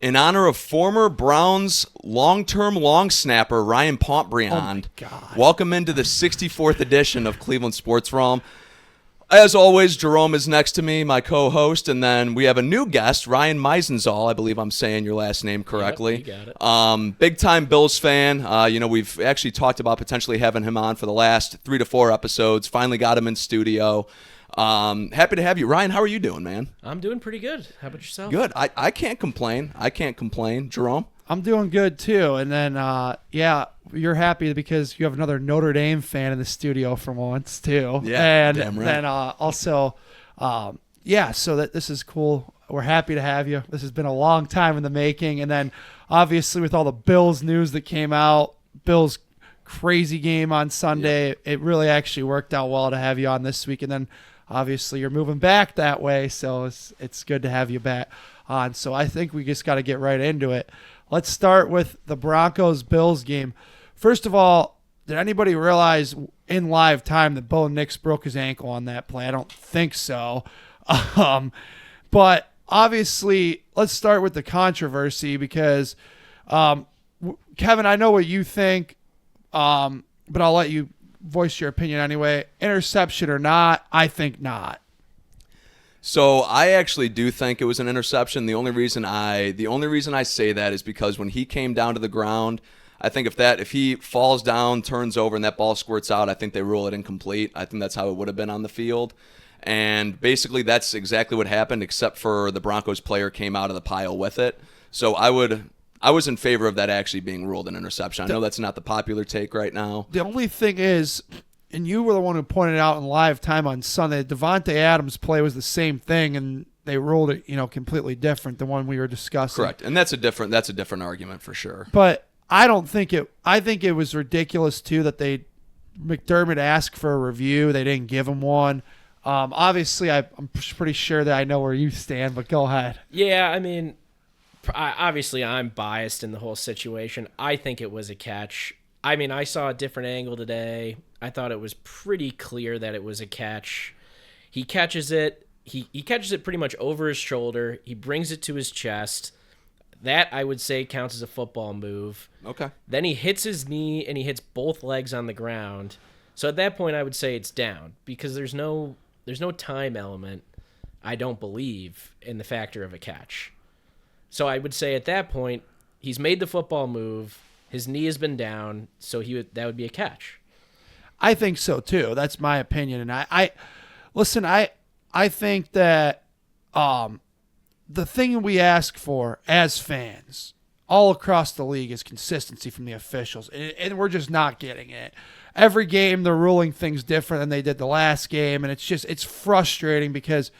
in honor of former Browns long-term long snapper Ryan Pontbriand. Oh my God. Welcome into the 64th edition of Cleveland Sports Realm. As always, Jerome is next to me, my co-host, and then we have a new guest, Ryan Meisenzahl. I believe I'm saying your last name correctly. Yep, you got it. Big-time Bills fan. We've actually talked about potentially having him on for the last 3 to 4 episodes. Finally got him in studio. Happy to have you. Ryan, how are you doing, man? I'm doing pretty good. How about yourself? Good. I can't complain. Jerome? I'm doing good too. And then, you're happy because you have another Notre Dame fan in the studio for once too. Yeah, and damn right. then so that this is cool. We're happy to have you. This has been a long time in the making. And then, obviously, with all the Bills news that came out, Bills crazy game on Sunday, it really actually worked out well to have you on this week. And then, obviously, you're moving back that way, so it's good to have you back on. So I think we just got to get right into it. Let's start with the Broncos-Bills game. First of all, did anybody realize in live time that Bo Nix broke his ankle on that play? I don't think so. But obviously, let's start with the controversy because, Kevin, I know what you think, but I'll let you voice your opinion anyway. Interception or not, I think not. So I actually do think it was an interception. The only reason I say that is because when he came down to the ground, I think if he falls down, turns over, and that ball squirts out, I think they rule it incomplete. I think that's how it would have been on the field. And basically that's exactly what happened, except for the Broncos player came out of the pile with it. So I was in favor of that actually being ruled an interception. I know that's not the popular take right now. The only thing is, and you were the one who pointed out in live time on Sunday, Devontae Adams' play was the same thing, and they ruled it, completely different, the one we were discussing. Correct, and that's a different argument for sure. But I think it was ridiculous too that McDermott asked for a review. They didn't give him one. Obviously, I'm pretty sure that I know where you stand, but go ahead. Yeah, I mean, obviously I'm biased in the whole situation. I think it was a catch. I mean, I saw a different angle today. I thought it was pretty clear that it was a catch. He catches it. He catches it pretty much over his shoulder. He brings it to his chest. That, I would say, counts as a football move. Okay. Then he hits his knee, and he hits both legs on the ground. So at that point, I would say it's down because there's no time element, I don't believe, in the factor of a catch. So I would say at that point, he's made the football move. His knee has been down, so that would be a catch. I think so too. That's my opinion. And I think that the thing we ask for as fans all across the league is consistency from the officials, and we're just not getting it. Every game they're ruling things different than they did the last game, and it's frustrating because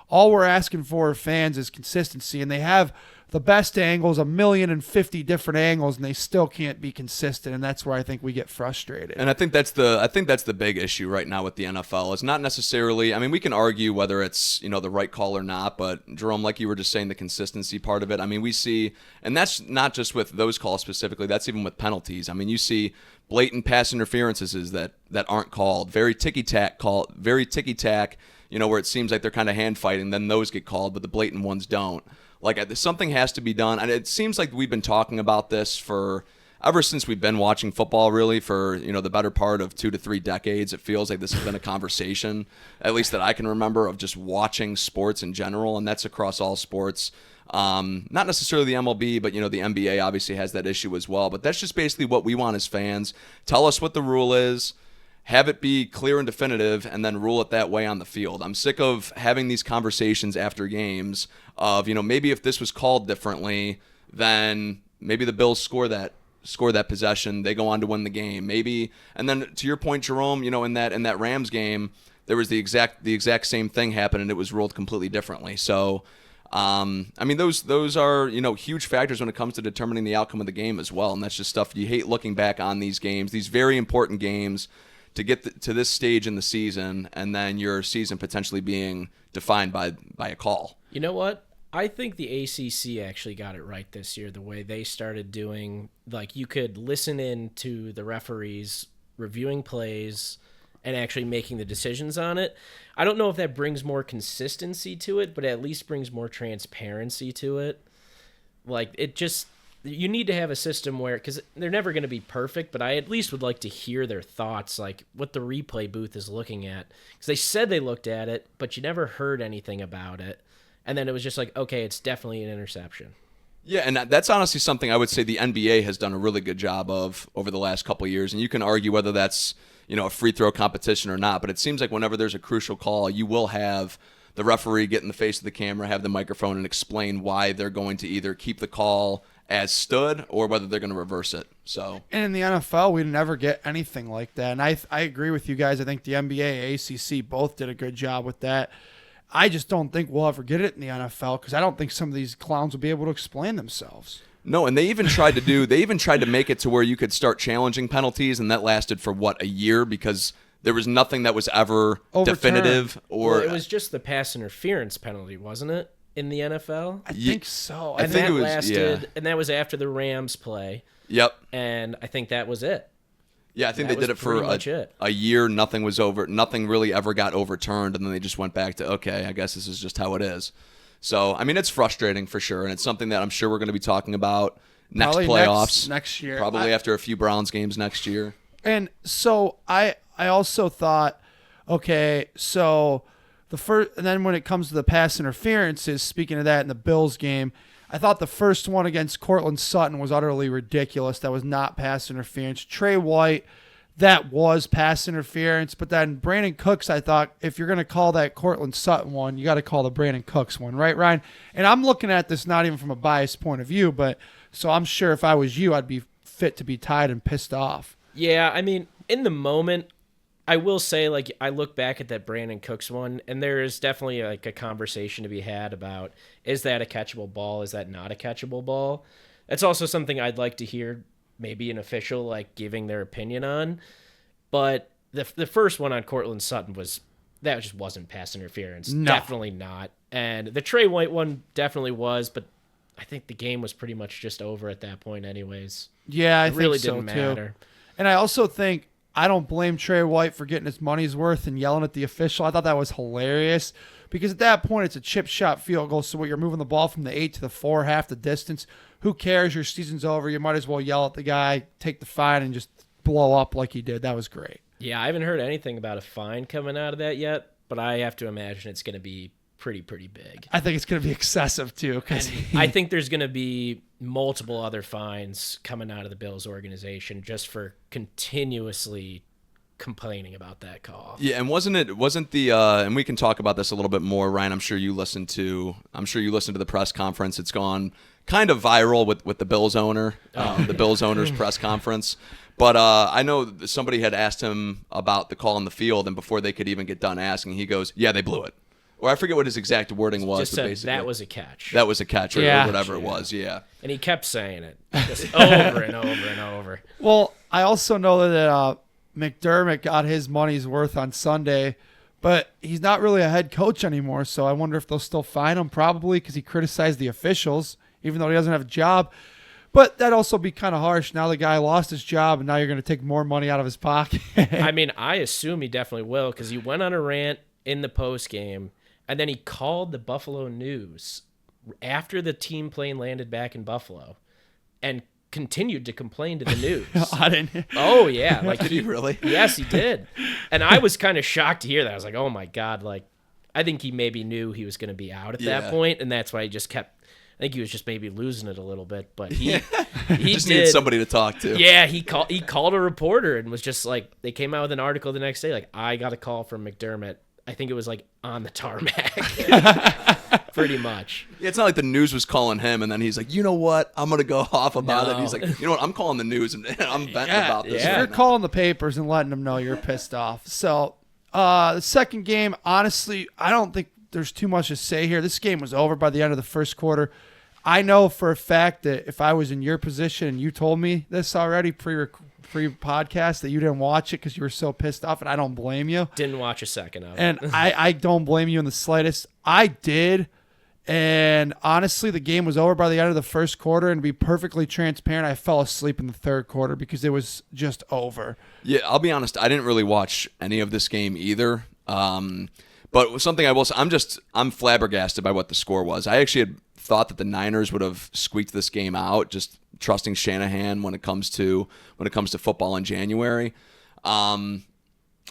all we're asking for fans is consistency, and they have the best angles, 1,050 different angles, and they still can't be consistent, and that's where I think we get frustrated. And I think that's the big issue right now with the NFL. It's not necessarily, I mean, we can argue whether it's, the right call or not, but Jerome, like you were just saying, the consistency part of it, I mean, we see, and that's not just with those calls specifically, that's even with penalties. I mean, you see blatant pass interferences that aren't called, very ticky-tack, where it seems like they're kind of hand fighting, then those get called, but the blatant ones don't. Like, something has to be done, and it seems like we've been talking about this ever since we've been watching football, really, for the better part of 2 to 3 decades. It feels like this has been a conversation, at least that I can remember, of just watching sports in general, and that's across all sports. Not necessarily the MLB, but the NBA obviously has that issue as well. But that's just basically what we want as fans. Tell us what the rule is. Have it be clear and definitive, and then rule it that way on the field. I'm sick of having these conversations after games of, maybe if this was called differently, then maybe the Bills score that possession, they go on to win the game. Maybe, and then to your point, Jerome, in that Rams game, there was the exact same thing happened, and it was ruled completely differently. So, I mean, those are huge factors when it comes to determining the outcome of the game as well, and that's just stuff you hate looking back on these games, these very important games, to get to this stage in the season, and then your season potentially being defined by a call. You know what? I think the ACC actually got it right this year, the way they started doing, like, you could listen in to the referees reviewing plays and actually making the decisions on it. I don't know if that brings more consistency to it, but at least brings more transparency to it. Like, it just, you need to have a system where, because they're never going to be perfect, but I at least would like to hear their thoughts, like what the replay booth is looking at. Because they said they looked at it, but you never heard anything about it. And then it was just like, okay, it's definitely an interception. Yeah, and that's honestly something I would say the NBA has done a really good job of over the last couple of years. And you can argue whether that's, a free throw competition or not, but it seems like whenever there's a crucial call, you will have the referee get in the face of the camera, have the microphone, and explain why they're going to either keep the call as stood or whether they're going to reverse it. So, and in the NFL, we never get anything like that. And I agree with you guys. I think the NBA, ACC both did a good job with that. I just don't think we'll ever get it in the NFL because I don't think some of these clowns will be able to explain themselves. No, and they even tried to make it to where you could start challenging penalties, and that lasted for a year because there was nothing that was ever overturned. Definitive. Or it was just the pass interference penalty, wasn't it, in the NFL? I think so. I think it was, lasted, and that was after the Rams play. Yep. And I think that was it. Yeah, I think they did it for a year. Nothing was over. Nothing really ever got overturned, and then they just went back to, okay, I guess this is just how it is. So, I mean, it's frustrating for sure, and it's something that I'm sure we're going to be talking about Probably playoffs. next year. Probably after a few Browns games next year. And so I also thought, okay, so the first, and then when it comes to the pass interferences, speaking of that in the Bills game, I thought the first one against Cortland Sutton was utterly ridiculous. That was not pass interference. Trey White, that was pass interference. But then Brandon Cooks, I thought, if you're going to call that Cortland Sutton one, you got to call the Brandon Cooks one, right, Ryan? And I'm looking at this not even from a biased point of view, but so I'm sure if I was you, I'd be fit to be tied and pissed off. Yeah, I mean, in the moment, I will say, like, I look back at that Brandon Cooks one, and there is definitely, like, a conversation to be had about, is that a catchable ball? Is that not a catchable ball? That's also something I'd like to hear maybe an official, like, giving their opinion on. But the first one on Cortland Sutton that just wasn't pass interference. No. Definitely not. And the Trey White one definitely was, but I think the game was pretty much just over at that point anyways. Yeah, I it really think so didn't too. matter. And I also think I don't blame Trey White for getting his money's worth and yelling at the official. I thought that was hilarious because at that point it's a chip shot field goal. So you're moving the ball from the 8 to the 4, half the distance. Who cares? Your season's over. You might as well yell at the guy, take the fine, and just blow up like he did. That was great. Yeah, I haven't heard anything about a fine coming out of that yet, but I have to imagine it's going to be pretty big. I think it's going to be excessive too. Cause I think there's going to be multiple other fines coming out of the Bills organization just for continuously complaining about that call. Yeah, and wasn't the and we can talk about this a little bit more, Ryan. I'm sure you listened to the press conference. It's gone kind of viral with the Bills owner, the Bills owner's press conference. But I know somebody had asked him about the call on the field, and before they could even get done asking, he goes, "Yeah, they blew it." Or I forget what his exact wording was. Just but said basically, that was a catch. That was a catch, or whatever it was. Yeah. And he kept saying it just over and over and over. Well, I also know that McDermott got his money's worth on Sunday, but he's not really a head coach anymore. So I wonder if they'll still fine him, probably because he criticized the officials, even though he doesn't have a job. But that'd also be kind of harsh. Now the guy lost his job, and now you're going to take more money out of his pocket. I mean, I assume he definitely will because he went on a rant in the post game. And then he called the Buffalo News after the team plane landed back in Buffalo and continued to complain to the news. I didn't. Oh, yeah. Like, Did he really? Yes, he did. And I was kind of shocked to hear that. I was like, oh, my God. Like, I think he maybe knew he was going to be out at that point, and that's why he just kept – I think he was just maybe losing it a little bit. But he just needed somebody to talk to. Yeah, he called a reporter and was just like – they came out with an article the next day like, I got a call from McDermott. I think it was like on the tarmac, pretty much. Yeah, it's not like the news was calling him, and then he's like, you know what? I'm going to go off about it. He's like, you know what? I'm calling the news, and I'm venting about this. You're calling the papers and letting them know you're pissed off. So the second game, honestly, I don't think there's too much to say here. This game was over by the end of the first quarter. I know for a fact that if I was in your position and you told me this already pre-podcast that you didn't watch it because you were so pissed off, and I don't blame you. Didn't watch a second of it. And I don't blame you in the slightest. I did, and honestly, the game was over by the end of the first quarter, and to be perfectly transparent, I fell asleep in the third quarter because it was just over. Yeah, I'll be honest, I didn't really watch any of this game either. But something I will say, I'm flabbergasted by what the score was. I actually had thought that the Niners would have squeaked this game out, just trusting Shanahan when it comes to football in January.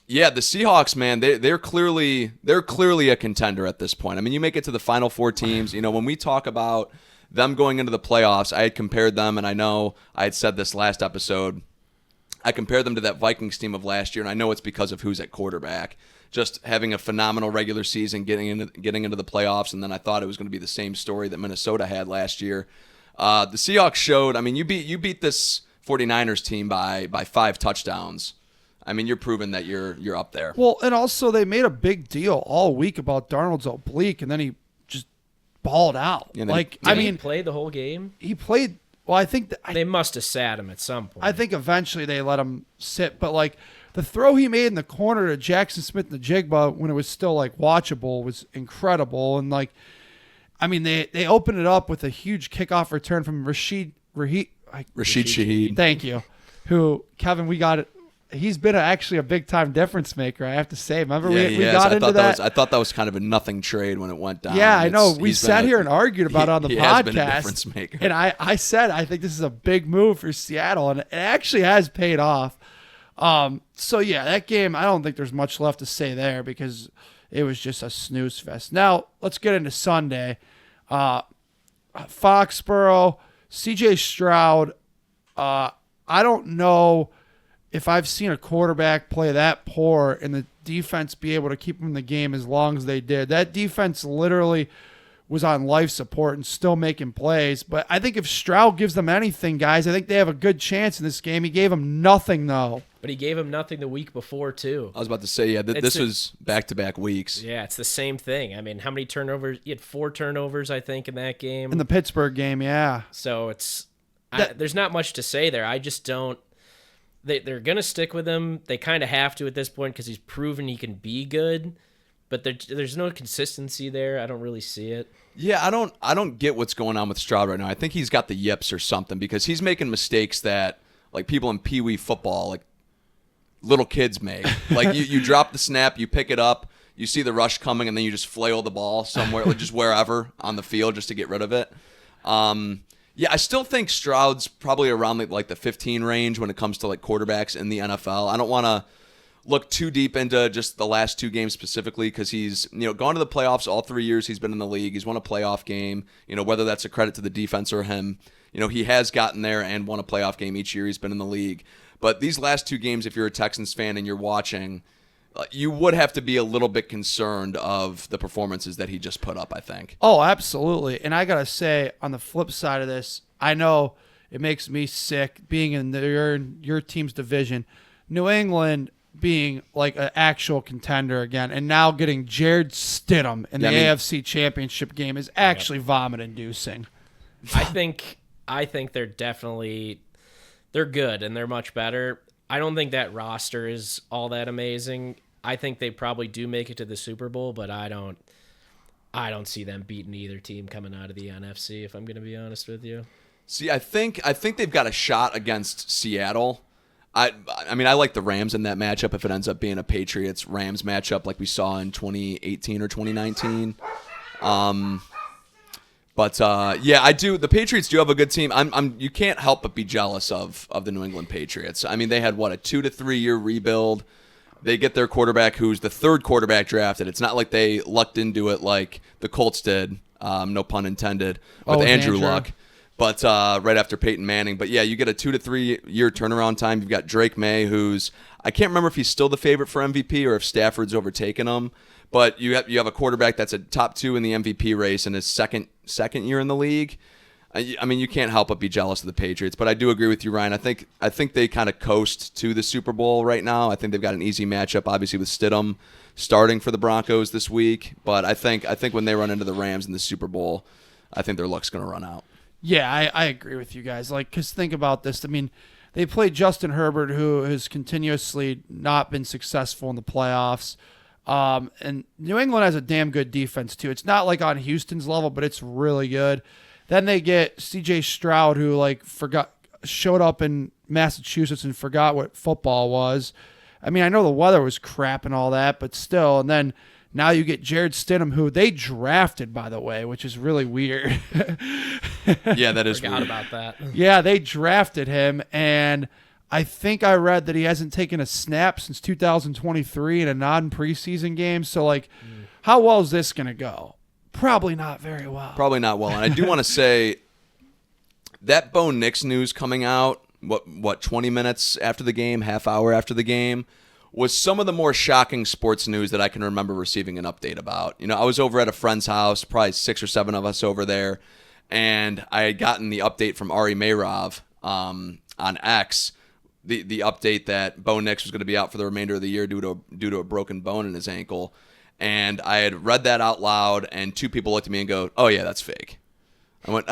Yeah, the Seahawks, man, they're clearly a contender at this point. I mean, you make it to the final 4 teams. You know, when we talk about them going into the playoffs, I had compared them, and I know I had said this last episode. I compared them to that Vikings team of last year, and I know it's because of who's at quarterback. Just having a phenomenal regular season, getting into the playoffs, and then I thought it was going to be the same story that Minnesota had last year. The Seahawks showed. I mean, you beat this 49ers team by 5 touchdowns. I mean, you're proving that you're up there. Well, and also they made a big deal all week about Darnold's oblique, and then he just balled out. Did he play the whole game? He played. Well, I think they must have sat him at some point. I think eventually they let him sit, but like the throw he made in the corner to Jackson Smith and the Jigba when it was still like watchable was incredible. And like, I mean, they opened it up with a huge kickoff return from Rashid Shaheed. Thank you. Who, Kevin, we got it. He's been actually a big time difference maker, I have to say. Remember we got into that? I thought that was kind of a nothing trade when it went down. Yeah, I know. We sat here and argued about it on the he podcast. Has been a difference maker. And I said I think this is a big move for Seattle, and it actually has paid off. So yeah, that game, I don't think there's much left to say there because it was just a snooze fest. Now let's get into Sunday. Foxborough, CJ Stroud. I don't know if I've seen a quarterback play that poor and the defense be able to keep him in the game as long as they did. That defense literally was on life support and still making plays. But I think if Stroud gives them anything, guys, I think they have a good chance in this game. He gave them nothing, though. But he gave him nothing the week before, too. I was about to say, yeah, this was back-to-back weeks. Yeah, it's the same thing. I mean, how many turnovers? He had 4 turnovers, I think, in that game. In the Pittsburgh game, yeah. So there's not much to say there. I just don't. They're going to stick with him. They kind of have to at this point because he's proven he can be good. But there's no consistency there. I don't really see it. Yeah, I don't get what's going on with Stroud right now. I think he's got the yips or something because he's making mistakes that like people in Pee Wee football, like little kids make. Like you drop the snap, you pick it up, you see the rush coming, and then you just flail the ball somewhere, just wherever on the field just to get rid of it. Yeah, I still think Stroud's probably around like the 15 range when it comes to like quarterbacks in the NFL. I don't want to look too deep into just the last 2 games specifically because he's gone to the playoffs all 3 years he's been in the league. He's won a playoff game. Whether that's a credit to the defense or him, he has gotten there and won a playoff game each year he's been in the league. But these last 2 games, if you're a Texans fan and you're watching, you would have to be a little bit concerned of the performances that he just put up, I think. Oh, absolutely. And I got to say, on the flip side of this, I know it makes me sick being in your team's division. New England being like an actual contender again and now getting Jared Stidham in the AFC Championship game is actually vomit-inducing. I think they're good and they're much better. I don't think that roster is all that amazing. I think they probably do make it to the Super Bowl, but I don't see them beating either team coming out of the NFC, if I'm going to be honest with you. See, I think they've got a shot against Seattle. I mean, I like the Rams in that matchup if it ends up being a Patriots-Rams matchup like we saw in 2018 or 2019. But yeah, I do. The Patriots do have a good team. You can't help but be jealous of the New England Patriots. I mean, they had a 2 to 3 year rebuild. They get their quarterback, who's the 3rd quarterback drafted. It's not like they lucked into it like the Colts did. No pun intended with Andrew Luck. But right after Peyton Manning. But yeah, you get a 2 to 3 year turnaround time. You've got Drake May, who's I can't remember if he's still the favorite for MVP or if Stafford's overtaken him. But you have a quarterback that's a top 2 in the MVP race in his second year in the league. I mean, you can't help but be jealous of the Patriots. But I do agree with you, Ryan. I think they kind of coast to the Super Bowl right now. I think they've got an easy matchup, obviously, with Stidham starting for the Broncos this week. But I think when they run into the Rams in the Super Bowl, I think their luck's going to run out. Yeah, I agree with you guys. Because think about this. I mean, they played Justin Herbert, who has continuously not been successful in the playoffs. And New England has a damn good defense, too. It's not like on Houston's level, but it's really good. Then they get C.J. Stroud, who showed up in Massachusetts and forgot what football was. I mean, I know the weather was crap and all that, but still. And then Now you get Jared Stidham, who they drafted, by the way, which is really weird. Yeah, that is Forgot weird. about that. Yeah, they drafted him, and I think I read that he hasn't taken a snap since 2023 in a non-preseason game. So, like, how well is this going to go? Probably not very well. Probably not well. And I do want to say that Bo Nix news coming out, what 20 minutes after the game, half hour after the game, was some of the more shocking sports news that I can remember receiving an update about. You know, I was over at a friend's house, probably 6 or 7 of us over there, and I had gotten the update from Ari Meirov on X, the update that Bo Nix was going to be out for the remainder of the year due to a broken bone in his ankle. And I had read that out loud, and 2 people looked at me and go, "Oh yeah, that's fake." I went,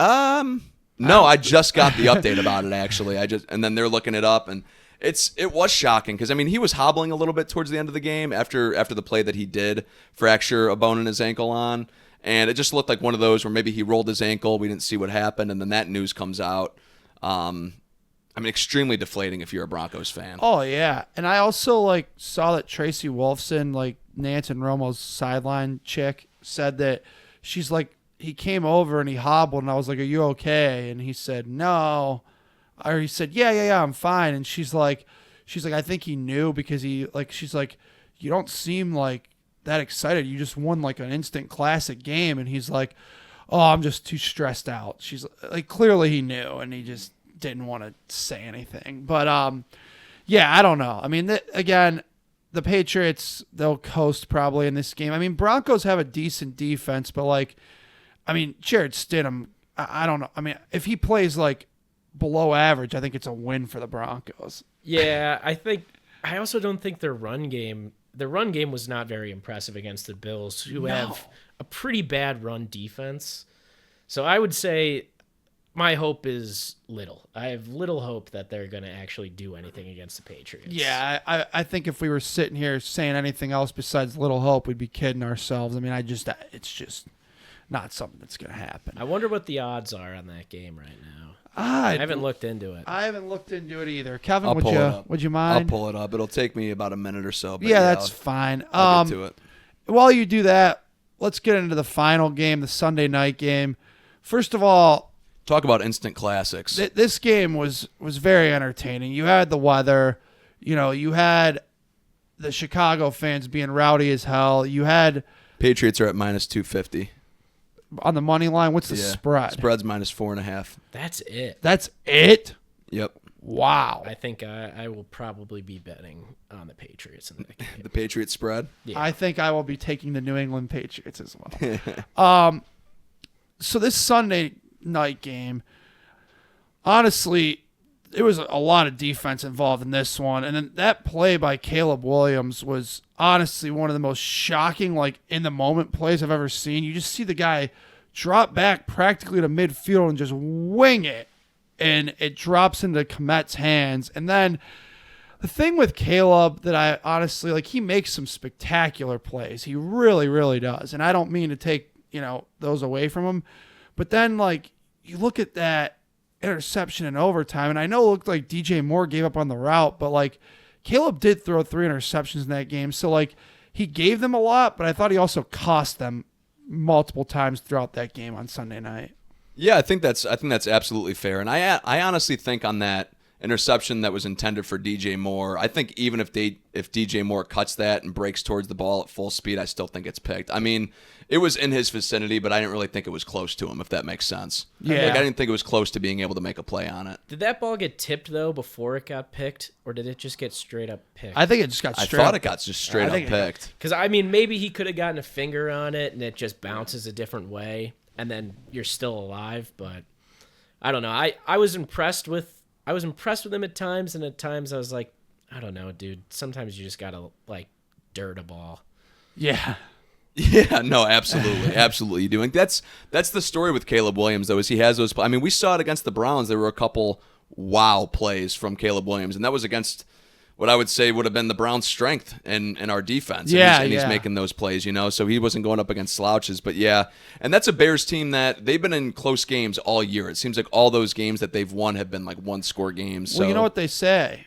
no, I just got the update about it actually. And then they're looking it up, and it was shocking because I mean he was hobbling a little bit towards the end of the game after the play that he did fracture a bone in his ankle on, and it just looked like one of those where maybe he rolled his ankle, we didn't see what happened, and then that news comes out. I mean, extremely deflating if you're a Broncos fan. Oh, yeah. And I also, saw that Tracy Wolfson, Nance and Romo's sideline chick, said that she's like, he came over and he hobbled, and I was like, "Are you okay?" And he said, "No." Or he said, yeah, I'm fine. And she's like, "I think he knew because she's like, you don't seem like that excited. You just won an instant classic game." And he's like, "Oh, I'm just too stressed out." She's like, clearly he knew, and he just didn't want to say anything. But, yeah, I don't know. I mean, again, the Patriots, they'll coast probably in this game. I mean, Broncos have a decent defense, but Jared Stidham, I don't know. I mean, if he plays below average, I think it's a win for the Broncos. Yeah, I also don't think their run game was not very impressive against the Bills, who have a pretty bad run defense. So I would say my hope is little. I have little hope that they're going to actually do anything against the Patriots. Yeah, I think if we were sitting here saying anything else besides little hope, we'd be kidding ourselves. I mean, it's just not something that's going to happen. I wonder what the odds are on that game right now. I haven't looked into it. I haven't looked into it either. Kevin, I'll pull it up. would you mind? I'll pull it up. It'll take me about a minute or so. But Yeah, that's fine. I'll get to it. While you do that, let's get into the final game, the Sunday night game. First of all, Talk about instant classics. this game was very entertaining. You had the weather. You had the Chicago fans being rowdy as hell. You had Patriots are at minus 250. on the money line. What's the spread? Spread's minus 4.5. That's it. That's it? Yep. Wow. I think I will probably be betting on the Patriots in that game. The Patriots spread. Yeah. I think I will be taking the New England Patriots as well. So this Sunday night game, honestly, there was a lot of defense involved in this one. And then that play by Caleb Williams was honestly one of the most shocking, in the moment plays I've ever seen. You just see the guy drop back practically to midfield and just wing it. And it drops into Kmet's hands. And then the thing with Caleb that I honestly, he makes some spectacular plays. He really, really does. And I don't mean to take, those away from him. But then, you look at that interception in overtime, and I know it looked like DJ Moore gave up on the route, but, Caleb did throw 3 interceptions in that game. So, he gave them a lot, but I thought he also cost them multiple times throughout that game on Sunday night. Yeah, I think that's absolutely fair. And I honestly think on that interception that was intended for DJ Moore, I think even if DJ Moore cuts that and breaks towards the ball at full speed, I still think it's picked. I mean, it was in his vicinity, but I didn't really think it was close to him, if that makes sense. Yeah. I didn't think it was close to being able to make a play on it. Did that ball get tipped, though, before it got picked, or did it just get straight up picked? I think it just got I straight thought up. it got just straight up picked. Because, maybe he could have gotten a finger on it, and it just bounces a different way, and then you're still alive, but I don't know. I was impressed with him at times, and at times I was like, I don't know, dude. Sometimes you just gotta dirt a ball. Yeah. Yeah, no, absolutely, absolutely. You doing that's the story with Caleb Williams, though, is he has those. I mean, we saw it against the Browns. There were a couple wow plays from Caleb Williams, and that was against what I would say would have been the Browns' strength in our defense. Yeah, and he's making those plays, so he wasn't going up against slouches. But yeah, and that's a Bears team that they've been in close games all year. It seems like all those games that they've won have been one-score games. Well, so. you know what they say.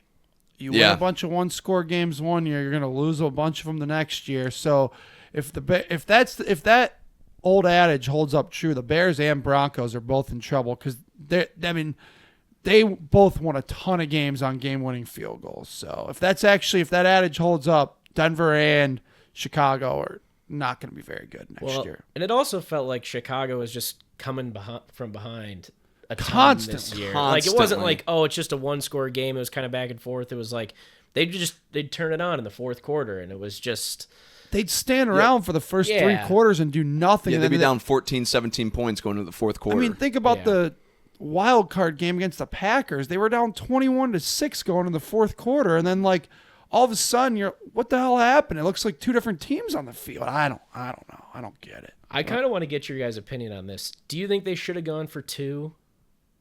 You win Yeah. a bunch of one-score games one year, you're going to lose a bunch of them the next year. So if that old adage holds up true, the Bears and Broncos are both in trouble because they both won a ton of games on game-winning field goals. So if that adage holds up, Denver and Chicago are not going to be very good next year. And it also felt like Chicago was just coming from behind a ton Constantly. this year. Like, it wasn't like, oh, it's just a one-score game. It was kind of back and forth. It was like they'd turn it on in the fourth quarter, and it was just... They'd stand around for the first 3 quarters and do nothing. Yeah, and they'd be down 14, 17 points going into the fourth quarter. I mean, think about the wild card game against the Packers. They were down 21-6 going into the fourth quarter, and then like all of a sudden what the hell happened? It looks like 2 different teams on the field. I don't know. I don't get it. I kind of want to get your guys' opinion on this. Do you think they should have gone for 2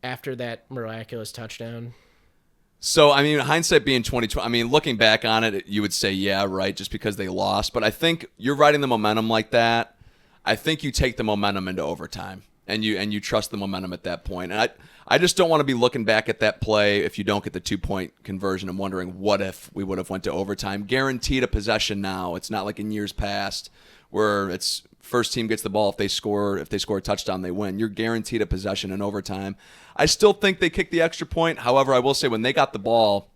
after that miraculous touchdown? So, I mean, hindsight being 2020, I mean, looking back on it, you would say, yeah, right, just because they lost. But I think you're riding the momentum like that. I think you take the momentum into overtime, and you trust the momentum at that point. And I just don't want to be looking back at that play if you don't get the 2-point conversion and wondering what if we would have went to overtime. Guaranteed a possession now. It's not like in years past where it's first team gets the ball. If they score a touchdown, they win. You're guaranteed a possession in overtime. I still think they kicked the extra point. However, I will say when they got the ball,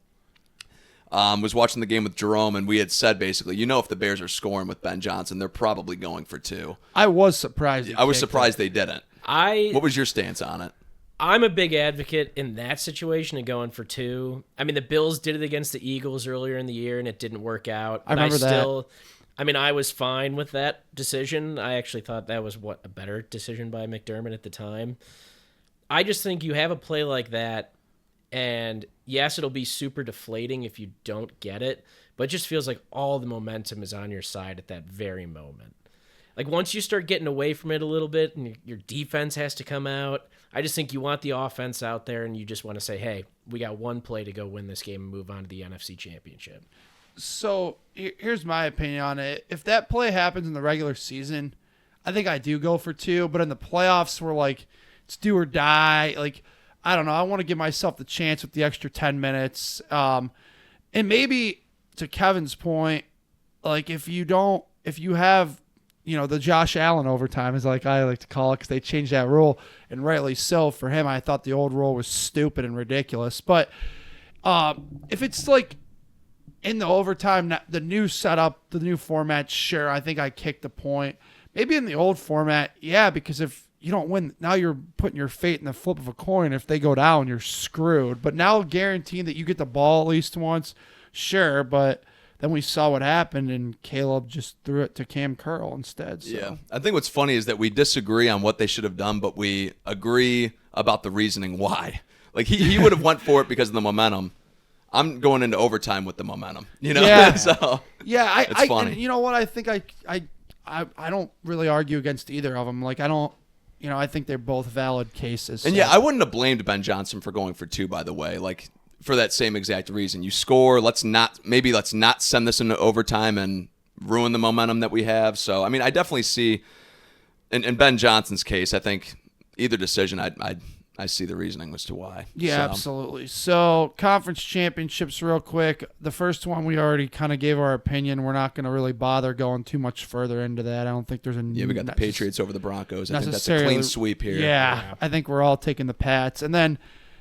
was watching the game with Jerome, and we had said basically, if the Bears are scoring with Ben Johnson, they're probably going for 2. I was surprised. I was surprised they didn't. What was your stance on it? I'm a big advocate in that situation of going for 2. I mean, the Bills did it against the Eagles earlier in the year, and it didn't work out. I remember that. I was fine with that decision. I actually thought that was a better decision by McDermott at the time. I just think you have a play like that, and yes, it'll be super deflating if you don't get it, but it just feels like all the momentum is on your side at that very moment. Like, once you start getting away from it a little bit and your defense has to come out, I just think you want the offense out there, and you just want to say, hey, we got one play to go win this game and move on to the NFC Championship. So here's my opinion on it. If that play happens in the regular season, I think I do go for 2. But in the playoffs, we're like, it's do or die. Like, I don't know. I want to give myself the chance with the extra 10 minutes. And maybe to Kevin's point, like if you have, the Josh Allen overtime is like I like to call it because they changed that rule, and rightly so for him. I thought the old rule was stupid and ridiculous. But if it's like in the overtime, the new setup, the new format, sure, I think I kicked the point. Maybe in the old format, yeah, because if you don't win, now you're putting your fate in the flip of a coin. If they go down, you're screwed. But now guaranteeing that you get the ball at least once, sure, but then we saw what happened, and Caleb just threw it to Cam Curl instead. So. Yeah, I think what's funny is that we disagree on what they should have done, but we agree about the reasoning why. Like, he would have went for it because of the momentum. I'm going into overtime with the momentum, Yeah. So yeah, it's funny. And you know what? I think I don't really argue against either of them. Like, I think they're both valid cases. And so. yeah, I wouldn't have blamed Ben Johnson for going for 2, by the way. Like, for that same exact reason. You score, let's not send this into overtime and ruin the momentum that we have. So, I mean, I definitely see, in Ben Johnson's case, I think either decision, I see the reasoning as to why. Yeah, so. Absolutely. So, conference championships real quick. The first one we already kind of gave our opinion. We're not going to really bother going too much further into that. I don't think there's a... Yeah, we got the Patriots over the Broncos. I think that's a clean sweep here. Yeah, I think we're all taking the Pats. And then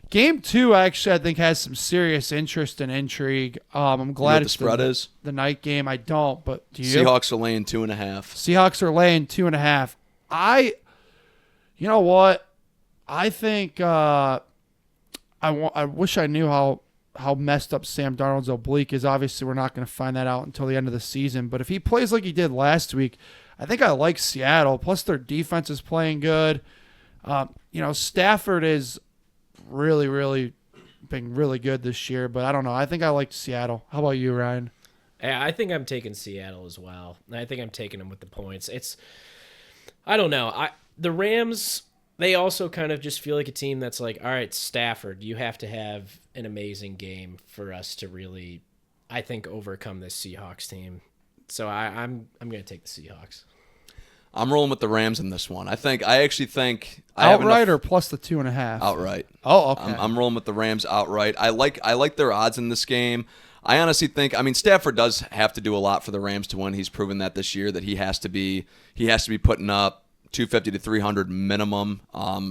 Game 2, actually, I think has some serious interest and intrigue. I'm glad the spread is the night game. I don't, but do you? Seahawks are laying 2.5. Seahawks are laying 2.5. You know what? I think I wish I knew how messed up Sam Darnold's oblique is. Obviously, we're not going to find that out until the end of the season. But if he plays like he did last week, I think I like Seattle. Plus, their defense is playing good. Stafford is really, really been really good this year. But I don't know. I think I like Seattle. How about you, Ryan? Yeah, I think I'm taking Seattle as well. I think I'm taking them with the points. I don't know. The Rams... They also kind of just feel like a team that's like, all right, Stafford, you have to have an amazing game for us to really, I think, overcome this Seahawks team. So I'm going to take the Seahawks. I'm rolling with the Rams in this one. I actually think outright or plus the 2.5. Outright. Oh, okay. I'm rolling with the Rams outright. I like their odds in this game. I honestly think, I mean, Stafford does have to do a lot for the Rams to win. He's proven that this year, that he has to be putting up 250 to 300 minimum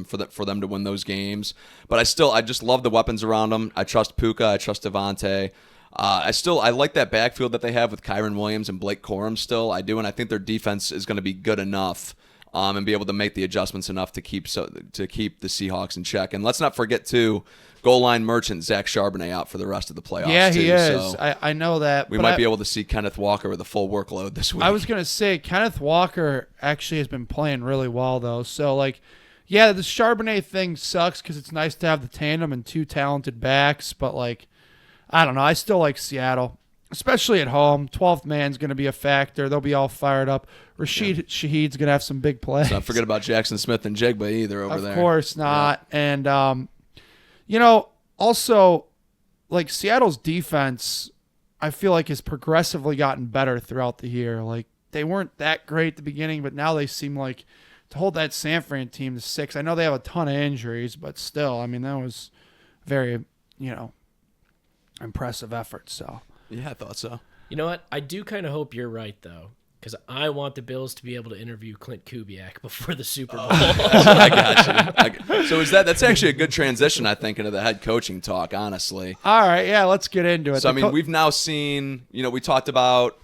for them to win those games. But I just love the weapons around him. I trust Puka. I trust Devontae. I like that backfield that they have with Kyron Williams and Blake Corum still. I do, and I think their defense is going to be good enough and be able to make the adjustments enough to keep the Seahawks in check. And let's not forget, too, goal line merchant Zach Charbonnet out for the rest of the playoffs. Yeah, he too. is. So I know that. we might be able to see Kenneth Walker with a full workload this week. I was going to say, Kenneth Walker actually has been playing really well, though. So, like, yeah, the Charbonnet thing sucks because it's nice to have the tandem and two talented backs. But, like, I don't know. I still like Seattle, especially at home. 12th man's going to be a factor. They'll be all fired up. Rashid Shaheed's going to have some big plays. Let's not forget about Jackson Smith and Jigba either over there. Of course not. Yeah. And, you know, also, like, Seattle's defense, I feel like, has progressively gotten better throughout the year. Like, they weren't that great at the beginning, but now they seem like to hold that San Fran team to 6. I know they have a ton of injuries, but still, I mean, that was very, impressive effort. So yeah, I thought so. You know what? I do kind of hope you're right, though, because I want the Bills to be able to interview Clint Kubiak before the Super Bowl. I got you. So that's actually a good transition, I think, into the head coaching talk, honestly. All right, yeah, let's get into it. So, I mean, we've now seen, we talked about,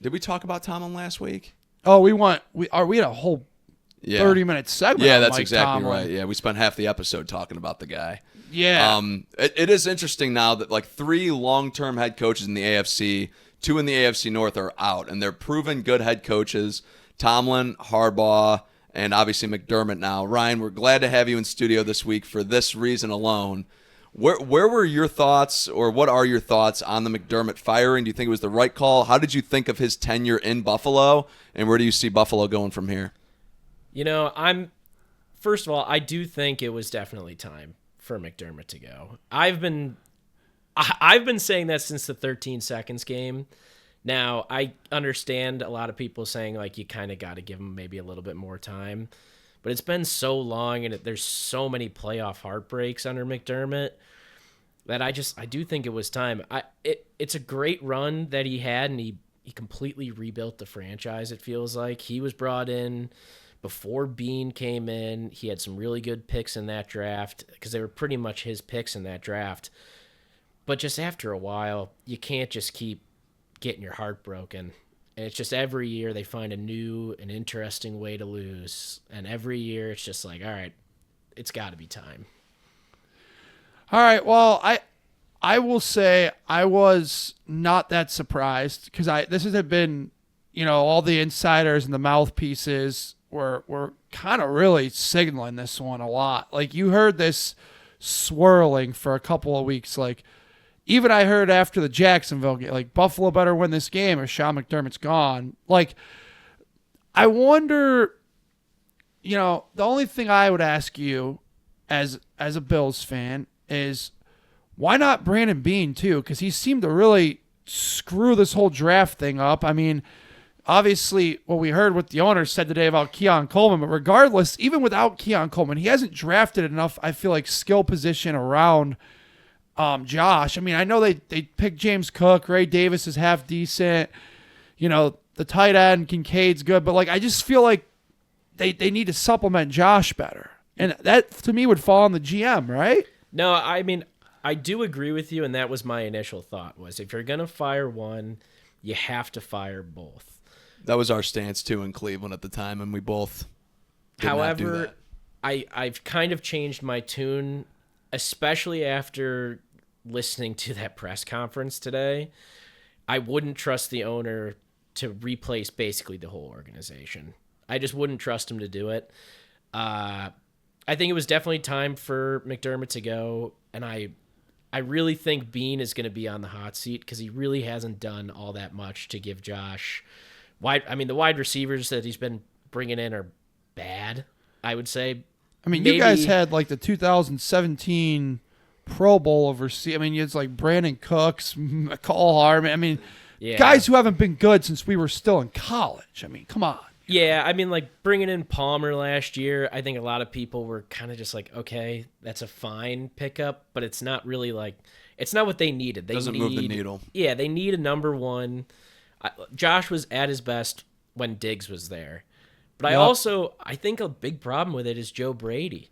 did we talk about Tomlin last week? Oh, we had a whole 30-minute segment. Yeah, on that's Mike exactly Tomlin. right. Yeah, we spent half the episode talking about the guy. Yeah. It is interesting now that, like, 3 long-term head coaches in the AFC, 2 in the AFC North are out, and they're proven good head coaches. Tomlin, Harbaugh, and obviously McDermott now. Ryan, we're glad to have you in studio this week for this reason alone. Where were your thoughts, or what are your thoughts on the McDermott firing? Do you think it was the right call? How did you think of his tenure in Buffalo, and where do you see Buffalo going from here? First of all, I do think it was definitely time for McDermott to go. I've been saying that since the 13 seconds game. Now, I understand a lot of people saying, like, you kind of got to give him maybe a little bit more time. But it's been so long, and there's so many playoff heartbreaks under McDermott that I do think it was time. It's a great run that he had, and he completely rebuilt the franchise, it feels like. He was brought in before Bean came in. He had some really good picks in that draft because they were pretty much his picks in that draft. But just after a while, you can't just keep getting your heart broken. And it's just every year they find a new and interesting way to lose. And every year it's just like, all right, it's got to be time. All right, well, I will say I was not that surprised because this has been, all the insiders and the mouthpieces were kind of really signaling this one a lot. Like, you heard this swirling for a couple of weeks. Like, even I heard after the Jacksonville game, like, Buffalo better win this game or Sean McDermott's gone. Like, I wonder, the only thing I would ask you as a Bills fan is why not Brandon Beane too? Because he seemed to really screw this whole draft thing up. I mean, obviously, what we heard what the owner said today about Keon Coleman, but regardless, even without Keon Coleman, he hasn't drafted enough, I feel like, skill position around Josh. I mean, I know they picked James Cook. Ray Davis is half decent. The tight end, Kincaid's good. But, like, I just feel like they need to supplement Josh better. And that, to me, would fall on the GM, right? No, I mean, I do agree with you, and that was my initial thought, was if you're going to fire one, you have to fire both. That was our stance, too, in Cleveland at the time, and we both did not do that. I've kind of changed my tune, especially after listening to that press conference today. I wouldn't trust the owner to replace basically the whole organization. I just wouldn't trust him to do it. I think it was definitely time for McDermott to go, and I really think Beane is going to be on the hot seat because he really hasn't done all that much to give Josh the wide receivers that he's been bringing in are bad, I would say. I mean, you guys had, like, the 2017 Pro Bowl overseas. I mean, it's like Brandon Cooks, McCall Harmon. I mean, guys who haven't been good since we were still in college. I mean, come on. Yeah, I mean, like, bringing in Palmer last year, I think a lot of people were kind of just like, okay, that's a fine pickup, but it's not really like, It's not what they needed. They Doesn't move the needle. Yeah, they need a number one. Josh was at his best when Diggs was there. But I think a big problem with it is Joe Brady.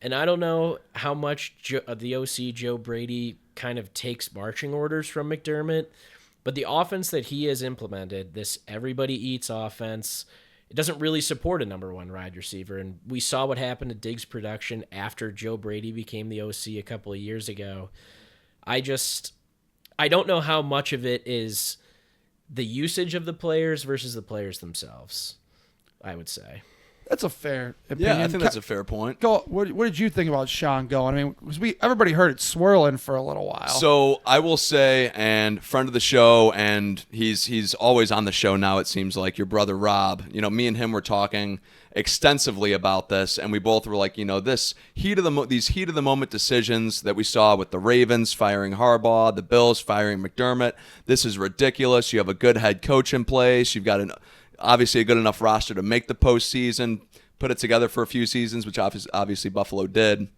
And I don't know how much the OC Joe Brady kind of takes marching orders from McDermott, but the offense that he has implemented, this everybody eats offense, it doesn't really support a number one wide receiver. And we saw what happened to Diggs' production after Joe Brady became the OC a couple of years ago. I don't know how much of it is the usage of the players versus the players themselves, I would say. That's a fair opinion. Yeah, I think that's a fair point. What did you think about Sean going? I mean, because everybody heard it swirling for a little while. So I will say, and friend of the show, and he's always on the show now, it seems like, your brother Rob. Me and him were talking extensively about this, and we both were like, these heat of the moment decisions that we saw with the Ravens firing Harbaugh, the Bills firing McDermott. This is ridiculous. You have a good head coach in place. You've got obviously a good enough roster to make the postseason, put it together for a few seasons, which obviously Buffalo did.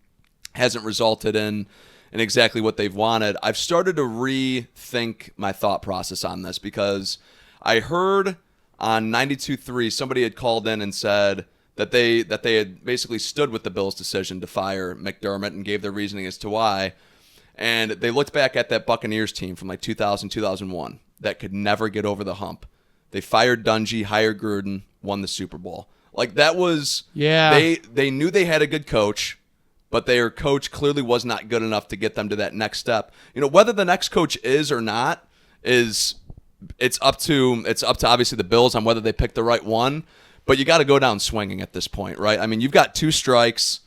Hasn't resulted in exactly what they've wanted. I've started to rethink my thought process on this because I heard on 92.3 somebody had called in and said that they had basically stood with the Bills' decision to fire McDermott and gave their reasoning as to why. And they looked back at that Buccaneers team from like 2000, 2001 that could never get over the hump. They fired Dungy, hired Gruden, won the Super Bowl. Like that was, they knew they had a good coach, but their coach clearly was not good enough to get them to that next step. Whether the next coach is or not it's up to obviously the Bills on whether they pick the right one, but you got to go down swinging at this point, right? I mean, you've got 2 strikes.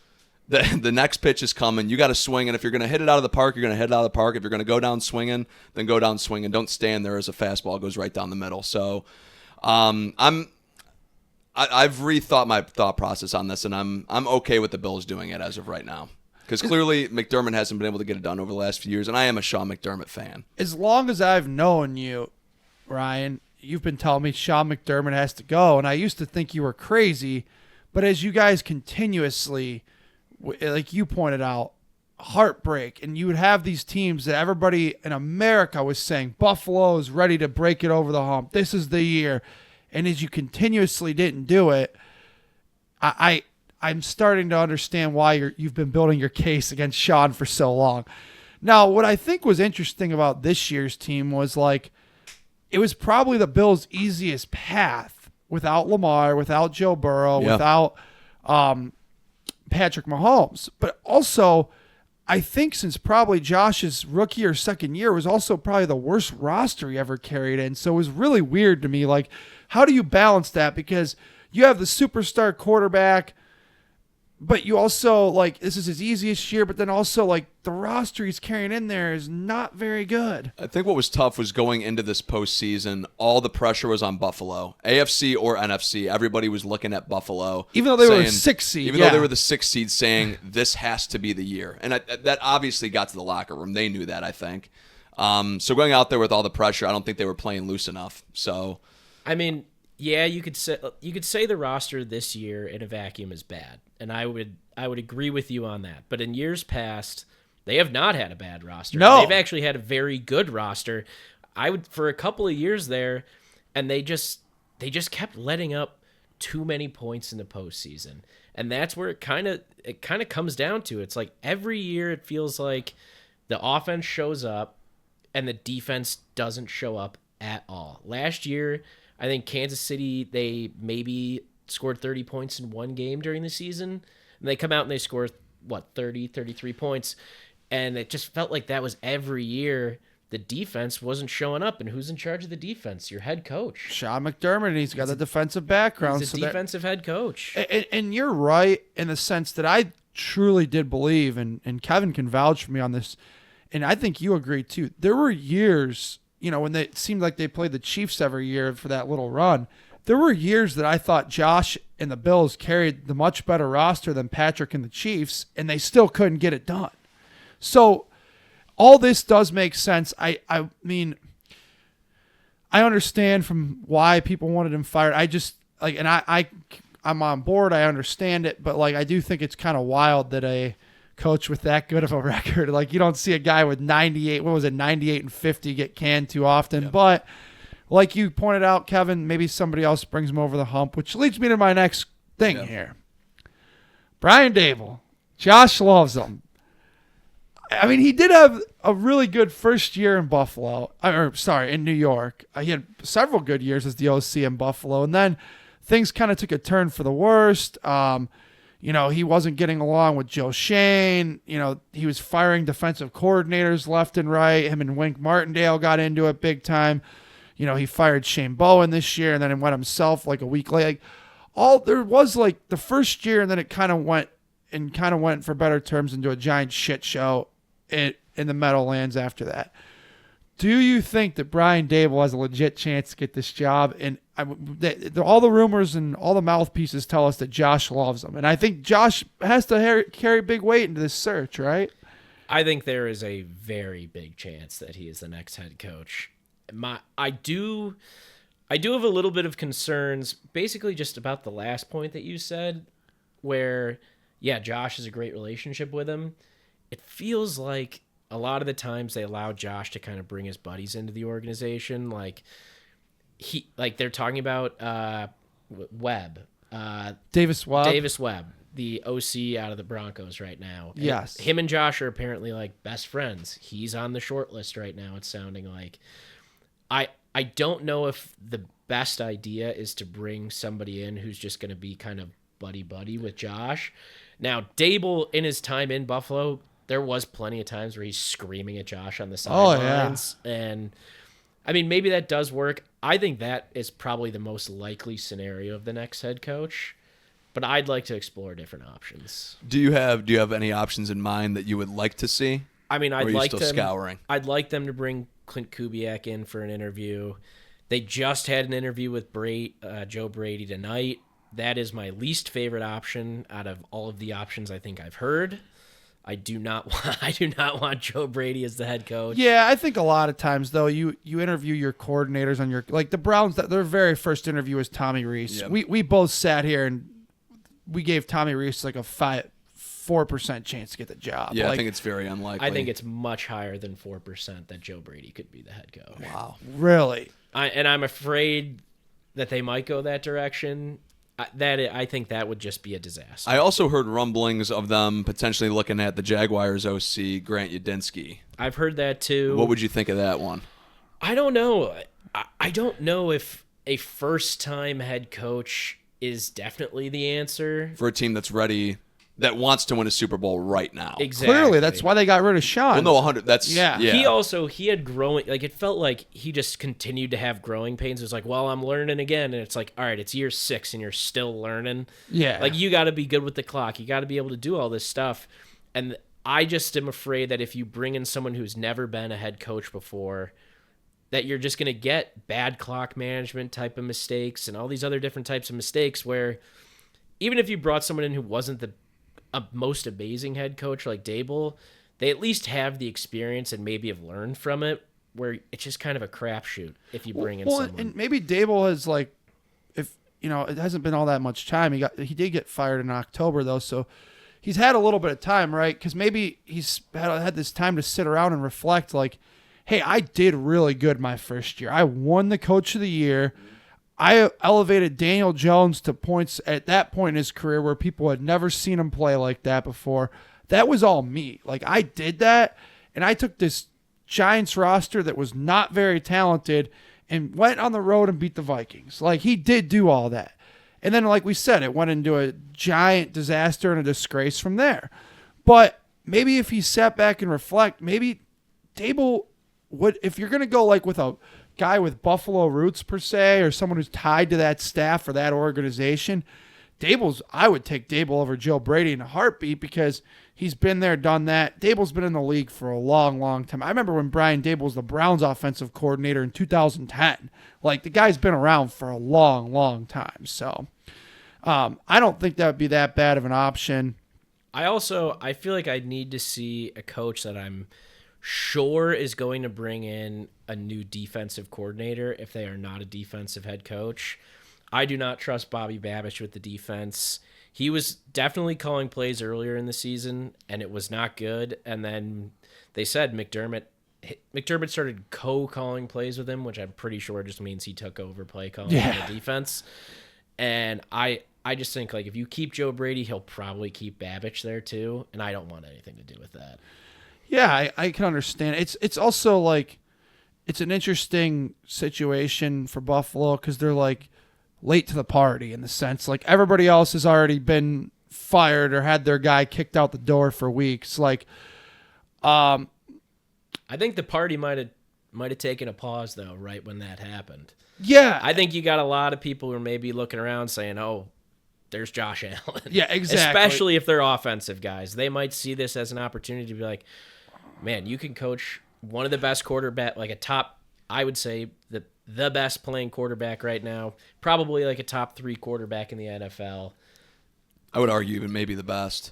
The next pitch is coming. You got to swing, and if you're going to hit it out of the park, you're going to hit it out of the park. If you're going to go down swinging, then go down swinging. Don't stand there as a fastball goes right down the middle. So, I've rethought my thought process on this, and I'm okay with the Bills doing it as of right now because clearly McDermott hasn't been able to get it done over the last few years, and I am a Sean McDermott fan. As long as I've known you, Ryan, you've been telling me Sean McDermott has to go, and I used to think you were crazy, but as you guys continuously, like you pointed out, heartbreak, and you would have these teams that everybody in America was saying Buffalo is ready to break it over the hump. This is the year, and as you continuously didn't do it, I'm starting to understand why you've been building your case against Sean for so long. Now, what I think was interesting about this year's team was like it was probably the Bills' easiest path without Lamar, without Joe Burrow, without Patrick Mahomes. But also, I think since probably Josh's rookie or second year was also probably the worst roster he ever carried in. So it was really weird to me. Like, how do you balance that? Because you have the superstar quarterback, but you also, like, this is his easiest year, but then also, like, the roster he's carrying in there is not very good. I think what was tough was going into this postseason, all the pressure was on Buffalo. AFC or NFC, everybody was looking at Buffalo. Even though they were the 6th seed. Even though they were the 6th seed, saying this has to be the year. And that obviously got to the locker room. They knew that, I think. So going out there with all the pressure, I don't think they were playing loose enough. So, I mean, yeah, you could say the roster this year in a vacuum is bad, and I would agree with you on that. But in years past, they have not had a bad roster. No, they've actually had a very good roster. For a couple of years there, and they just kept letting up too many points in the postseason, and that's where it kind of comes down to. It's like every year it feels like the offense shows up, and the defense doesn't show up at all. Last year, I think Kansas City, they maybe scored 30 points in one game during the season. And they come out and they score, 33 points. And it just felt like that was every year the defense wasn't showing up. And who's in charge of the defense? Your head coach. Sean McDermott, and he's got the defensive background. He's a defensive head coach. And you're right in the sense that I truly did believe, and Kevin can vouch for me on this, and I think you agree too. There were years, when it seemed like they played the Chiefs every year for that little run, there were years that I thought Josh and the Bills carried the much better roster than Patrick and the Chiefs, and they still couldn't get it done. So all this does make sense. I mean, I understand from why people wanted him fired. I just like, and I'm on board. I understand it, but like, I do think it's kind of wild that a coach with that good of a record. Like, you don't see a guy with 98 and 50 get canned too often. Yeah. But like you pointed out, Kevin, maybe somebody else brings him over the hump, which leads me to my next thing here. Brian Dable. Josh loves him. I mean, he did have a really good first year in in New York. He had several good years as the OC in Buffalo, and then things kind of took a turn for the worst. He wasn't getting along with Joe Shane. He was firing defensive coordinators left and right. Him and Wink Martindale got into it big time. He fired Shane Bowen this year, and then it went himself like a week later. There was like the first year, and then it kind of went for better terms into a giant shit show in the Meadowlands after that. Do you think that Brian Dable has a legit chance to get this job? And all the rumors and all the mouthpieces tell us that Josh loves him. And I think Josh has to carry big weight into this search, right? I think there is a very big chance that he is the next head coach. I do have a little bit of concerns, basically just about the last point that you said, where, yeah, Josh has a great relationship with him. It feels like a lot of the times they allow Josh to kind of bring his buddies into the organization. Like they're talking about Webb. Davis Webb, the OC out of the Broncos right now. Yes. And him and Josh are apparently like best friends. He's on the short list right now, it's sounding like. I don't know if the best idea is to bring somebody in who's just going to be kind of buddy-buddy with Josh. Now, Dable, in his time in Buffalo, there was plenty of times where he's screaming at Josh on the sidelines. Oh, yeah. And, I mean, maybe that does work. I think that is probably the most likely scenario of the next head coach. But I'd like to explore different options. Do you have any options in mind that you would like to see? I mean, I'd like them to bring Clint Kubiak in for an interview. They just had an interview with Joe Brady tonight. That is my least favorite option out of all of the options I think I've heard. I do not want Joe Brady as the head coach. Yeah, I think a lot of times though you interview your coordinators on the Browns. Their very first interview was Tommy Rees. Yep. We both sat here and we gave Tommy Rees like a 4% chance to get the job. Yeah, I think it's very unlikely. I think it's much higher than 4% that Joe Brady could be the head coach. Wow, really? I'm afraid that they might go that direction. I think that would just be a disaster. I also heard rumblings of them potentially looking at the Jaguars OC, Grant Udinski. I've heard that too. What would you think of that one? I don't know. I don't know if a first-time head coach is definitely the answer. For a team that's ready, that wants to win a Super Bowl right now. Exactly. Clearly, that's why they got rid of Sean. Well, no, 100. That's yeah. He had growing. Like it felt like he just continued to have growing pains. It was like, well, I'm learning again, and it's like, all right, it's year 6, and you're still learning. Yeah. Like you got to be good with the clock. You got to be able to do all this stuff. And I just am afraid that if you bring in someone who's never been a head coach before, that you're just going to get bad clock management type of mistakes and all these other different types of mistakes. Where even if you brought someone in who wasn't the most amazing head coach like Dable, they at least have the experience and maybe have learned from it, where it's just kind of a crapshoot if you bring in someone. And maybe Dable has it hasn't been all that much time. He did get fired in October though, so he's had a little bit of time, right? Because maybe he's had this time to sit around and reflect like, hey, I did really good my first year. I won the coach of the year. I elevated Daniel Jones to points at that point in his career where people had never seen him play like that before. That was all me. Like, I did that, and I took this Giants roster that was not very talented and went on the road and beat the Vikings. Like, he did do all that. And then, like we said, it went into a giant disaster and a disgrace from there. But maybe if he sat back and reflect, maybe Dable would, if you're going to go like with a guy with Buffalo roots per se, or someone who's tied to that staff or that organization, I would take Dable over Joe Brady in a heartbeat because he's been there, done that. Dable's been in the league for a long, long time. I remember when Brian Dable was the Browns offensive coordinator in 2010. Like, the guy's been around for a long, long time. So I don't think that would be that bad of an option. I feel like I need to see a coach that I'm sure is going to bring in a new defensive coordinator if they are not a defensive head coach. I do not trust Bobby Babish with the defense. he was definitely calling plays earlier in the season, and it was not good. And then they said McDermott started co-calling plays with him, which I'm pretty sure just means he took over play calling on the defense. And I just think, like, if you keep Joe Brady, he'll probably keep Babich there too, and I don't want anything to do with that. Yeah, I can understand. It's also like it's an interesting situation for Buffalo because they're like late to the party in the sense like everybody else has already been fired or had their guy kicked out the door for weeks. Like, I think the party might have taken a pause though, right when that happened. Yeah, I think you got a lot of people who are maybe looking around saying, "Oh, there's Josh Allen." Yeah, exactly. Especially if they're offensive guys, they might see this as an opportunity to be like, "Man, you can coach one of the best quarterback, like a top, I would say the best playing quarterback right now, probably like a top 3 quarterback in the NFL." I would argue even maybe the best.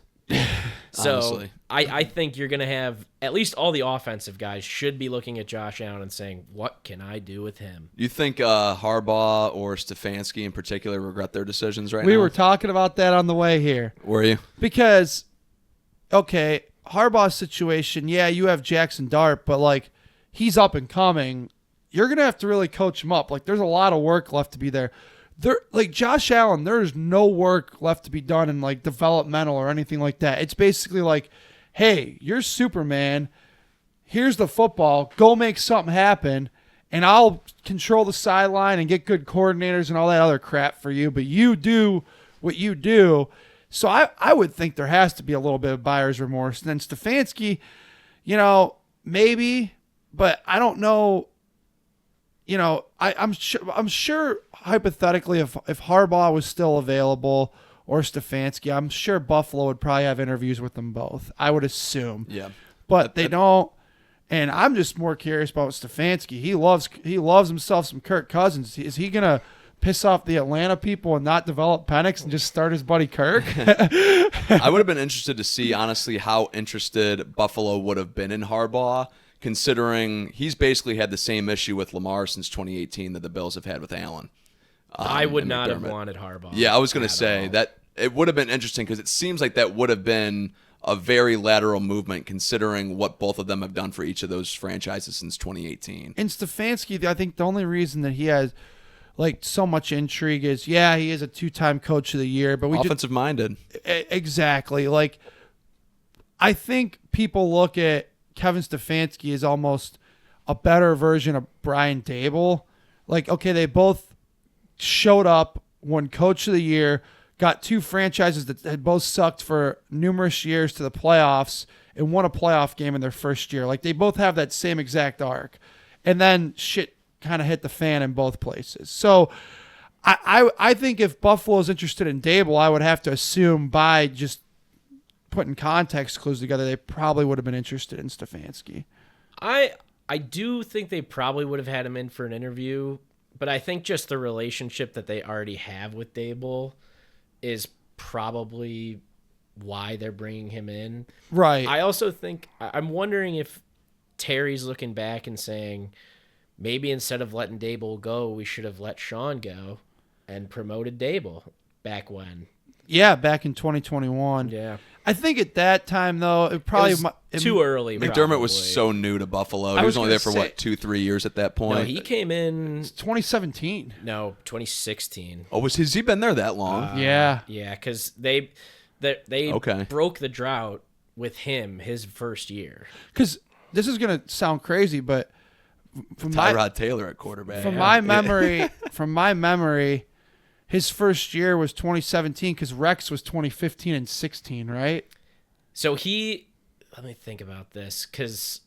So honestly. I think you're going to have at least all the offensive guys should be looking at Josh Allen and saying, what can I do with him? You think Harbaugh or Stefanski in particular regret their decisions right now? we were talking about that on the way here. Were you? Because, okay, Harbaugh's situation, yeah, you have Jackson Dart, but, like, he's up and coming. You're going to have to really coach him up. Like, there's a lot of work left to be there. Like, Josh Allen, there's no work left to be done in, like, developmental or anything like that. It's basically like, hey, you're Superman. Here's the football. Go make something happen, and I'll control the sideline and get good coordinators and all that other crap for you, but you do what you do. So I would think there has to be a little bit of buyer's remorse. And then Stefanski, maybe, but I don't know. I'm sure hypothetically if Harbaugh was still available or Stefanski, I'm sure Buffalo would probably have interviews with them both. I would assume. Yeah. But they don't. And I'm just more curious about Stefanski. He loves himself some Kirk Cousins. Is he gonna piss off the Atlanta people and not develop Penix and just start his buddy Kirk? I would have been interested to see, honestly, how interested Buffalo would have been in Harbaugh, considering he's basically had the same issue with Lamar since 2018 that the Bills have had with Allen. I would and not have McDermott. wanted Harbaugh. Yeah, I was going to at say all. that it would have been interesting because it seems like that would have been a very lateral movement considering what both of them have done for each of those franchises since 2018. And Stefanski, I think the only reason that he has like so much intrigue is, yeah, he is a 2-time coach of the year, but Offensive minded. Exactly. Like, I think people look at Kevin Stefanski as almost a better version of Brian Dable. Like, okay, they both showed up, won coach of the year, got 2 franchises that had both sucked for numerous years to the playoffs and won a playoff game in their first year. Like, they both have that same exact arc. And then shit kind of hit the fan in both places. So I think if Buffalo is interested in Dable, I would have to assume by just putting context clues together, they probably would have been interested in Stefanski. I do think they probably would have had him in for an interview, but I think just the relationship that they already have with Dable is probably why they're bringing him in. Right. I also think I'm wondering if Terry's looking back and saying maybe instead of letting Dable go, we should have let Sean go and promoted Dable back when. Yeah, back in 2021. Yeah. I think at that time, though, it probably It was too early. McDermott was probably. so new to Buffalo. He I was was only gonna there for, say- 2-3 years at that point? No, he came in. 2017. No, 2016. Oh, has he been there that long? Yeah. Yeah, because they Okay. broke the drought with him his first year. Because this is going to sound crazy, but from Tyrod Taylor at quarterback. my memory, his first year was 2017 because Rex was 2015 and 16, right? So let me think about this, because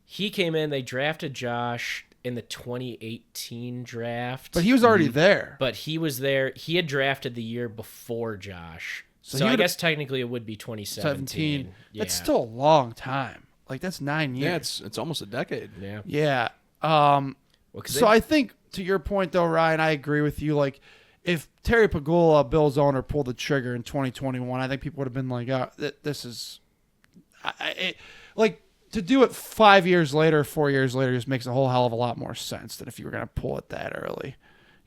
he came in, they drafted Josh in the 2018 draft. But he was already there. But he was there. He had drafted the year before Josh. So So he I would- guess technically it would be 2017. 17. Yeah. That's still a long time. Like, that's 9 years. Yeah, it's almost a decade. Yeah. Yeah. Well, 'cause So I think, to your point, though, Ryan, I agree with you. Like, if Terry Pagula, Bills owner, pulled the trigger in 2021, I think people would have been like, oh, this is... to do it 5 years later, 4 years later just makes a whole hell of a lot more sense than if you were going to pull it that early.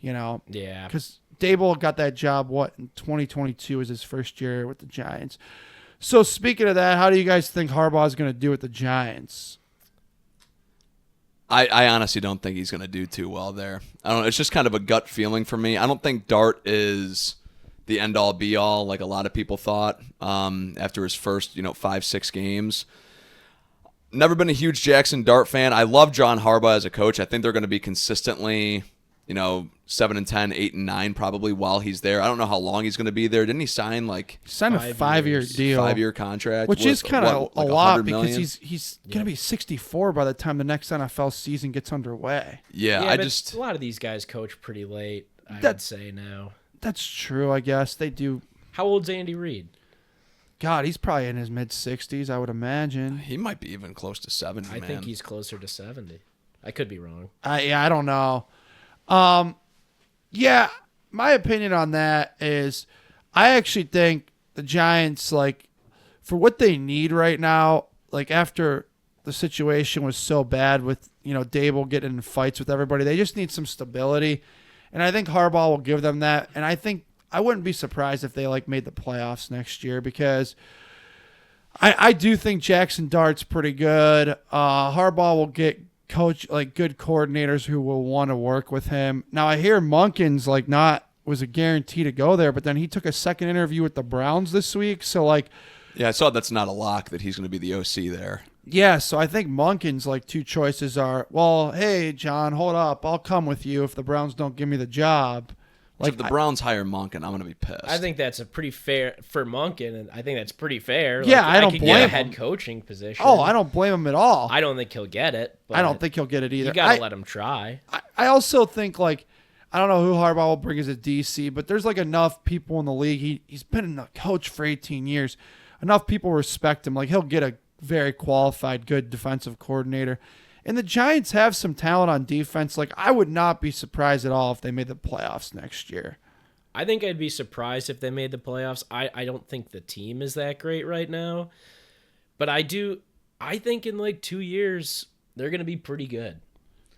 Yeah. Because Dable got that job, in 2022 was his first year with the Giants. So speaking of that, how do you guys think Harbaugh is going to do with the Giants? I honestly don't think he's going to do too well there. I don't know. It's just kind of a gut feeling for me. I don't think Dart is the end-all, be-all like a lot of people thought after his first, 5-6 games. Never been a huge Jackson Dart fan. I love John Harbaugh as a coach. I think they're going to be consistently, 7-10, 8-9 probably while he's there. I don't know how long he's going to be there. Didn't he sign a 5-year deal, 5-year contract, which is kind of a lot because he's going to be 64 by the time the next NFL season gets underway. Yeah, a lot of these guys coach pretty late. I would say now. That's true, I guess. They do. How old's Andy Reid? God, he's probably in his mid-60s, I would imagine. He might be even close to 70, I think he's closer to 70. I could be wrong. I don't know. Yeah, my opinion on that is I actually think the Giants, for what they need right now, after the situation was so bad with, Dable getting in fights with everybody, they just need some stability. And I think Harbaugh will give them that. And I wouldn't be surprised if they made the playoffs next year because I do think Jackson Dart's pretty good. Harbaugh will get good coordinators who will want to work with him. Now I hear Monken's was a guarantee to go there, but then he took a second interview with the Browns this week. So yeah, I saw that's not a lock that he's going to be the OC there. Yeah, so I think Monken's two choices are, well, hey, John, hold up. I'll come with you if the Browns don't give me the job. If the Browns hire Monken, I'm going to be pissed. I think that's a pretty fair for Monken, and I think that's pretty fair. Yeah, I don't could blame get a him. head coaching position. Oh, I don't blame him at all. I don't think he'll get it. But I don't think he'll get it either. You got to let him try. I also think, I don't know who Harbaugh will bring as a DC, but there's, enough people in the league. He's been a coach for 18 years. Enough people respect him. He'll get a very qualified, good defensive coordinator. And the Giants have some talent on defense. I would not be surprised at all if they made the playoffs next year. I think I'd be surprised if they made the playoffs. I don't think the team is that great right now. But I think in 2 years, they're going to be pretty good.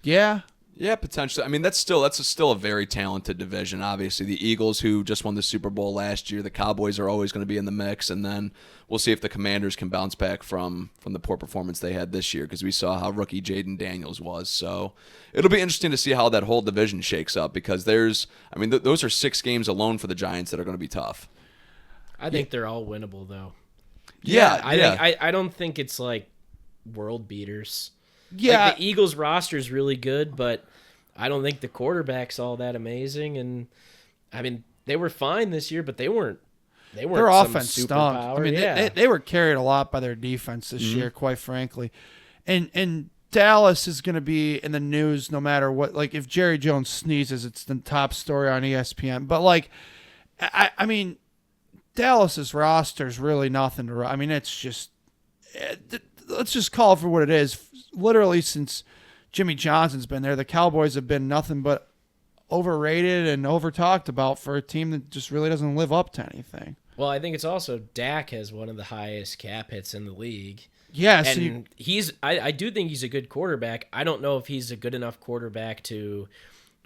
Yeah. Yeah, potentially. I mean, that's still a very talented division. Obviously, the Eagles, who just won the Super Bowl last year, the Cowboys are always going to be in the mix, and then we'll see if the Commanders can bounce back from the poor performance they had this year, because we saw how rookie Jaden Daniels was. So it'll be interesting to see how that whole division shakes up, because those are 6 games alone for the Giants that are going to be tough. I think they're all winnable, though. Yeah, I don't think it's world beaters. Yeah, the Eagles roster is really good, but I don't think the quarterback's all that amazing. And I mean, they were fine this year, but they weren't. Their offense stunk. Superpower. I mean, they were carried a lot by their defense this year, quite frankly. And Dallas is going to be in the news no matter what. If Jerry Jones sneezes, it's the top story on ESPN. But I mean, Dallas's roster is really nothing to. I mean, it's just. Let's just call it for what it is. Literally, since Jimmy Johnson's been there, the Cowboys have been nothing but overrated and over-talked about for a team that just really doesn't live up to anything. Well, I think it's also Dak has one of the highest cap hits in the league. Yeah, and I do think he's a good quarterback. I don't know if he's a good enough quarterback to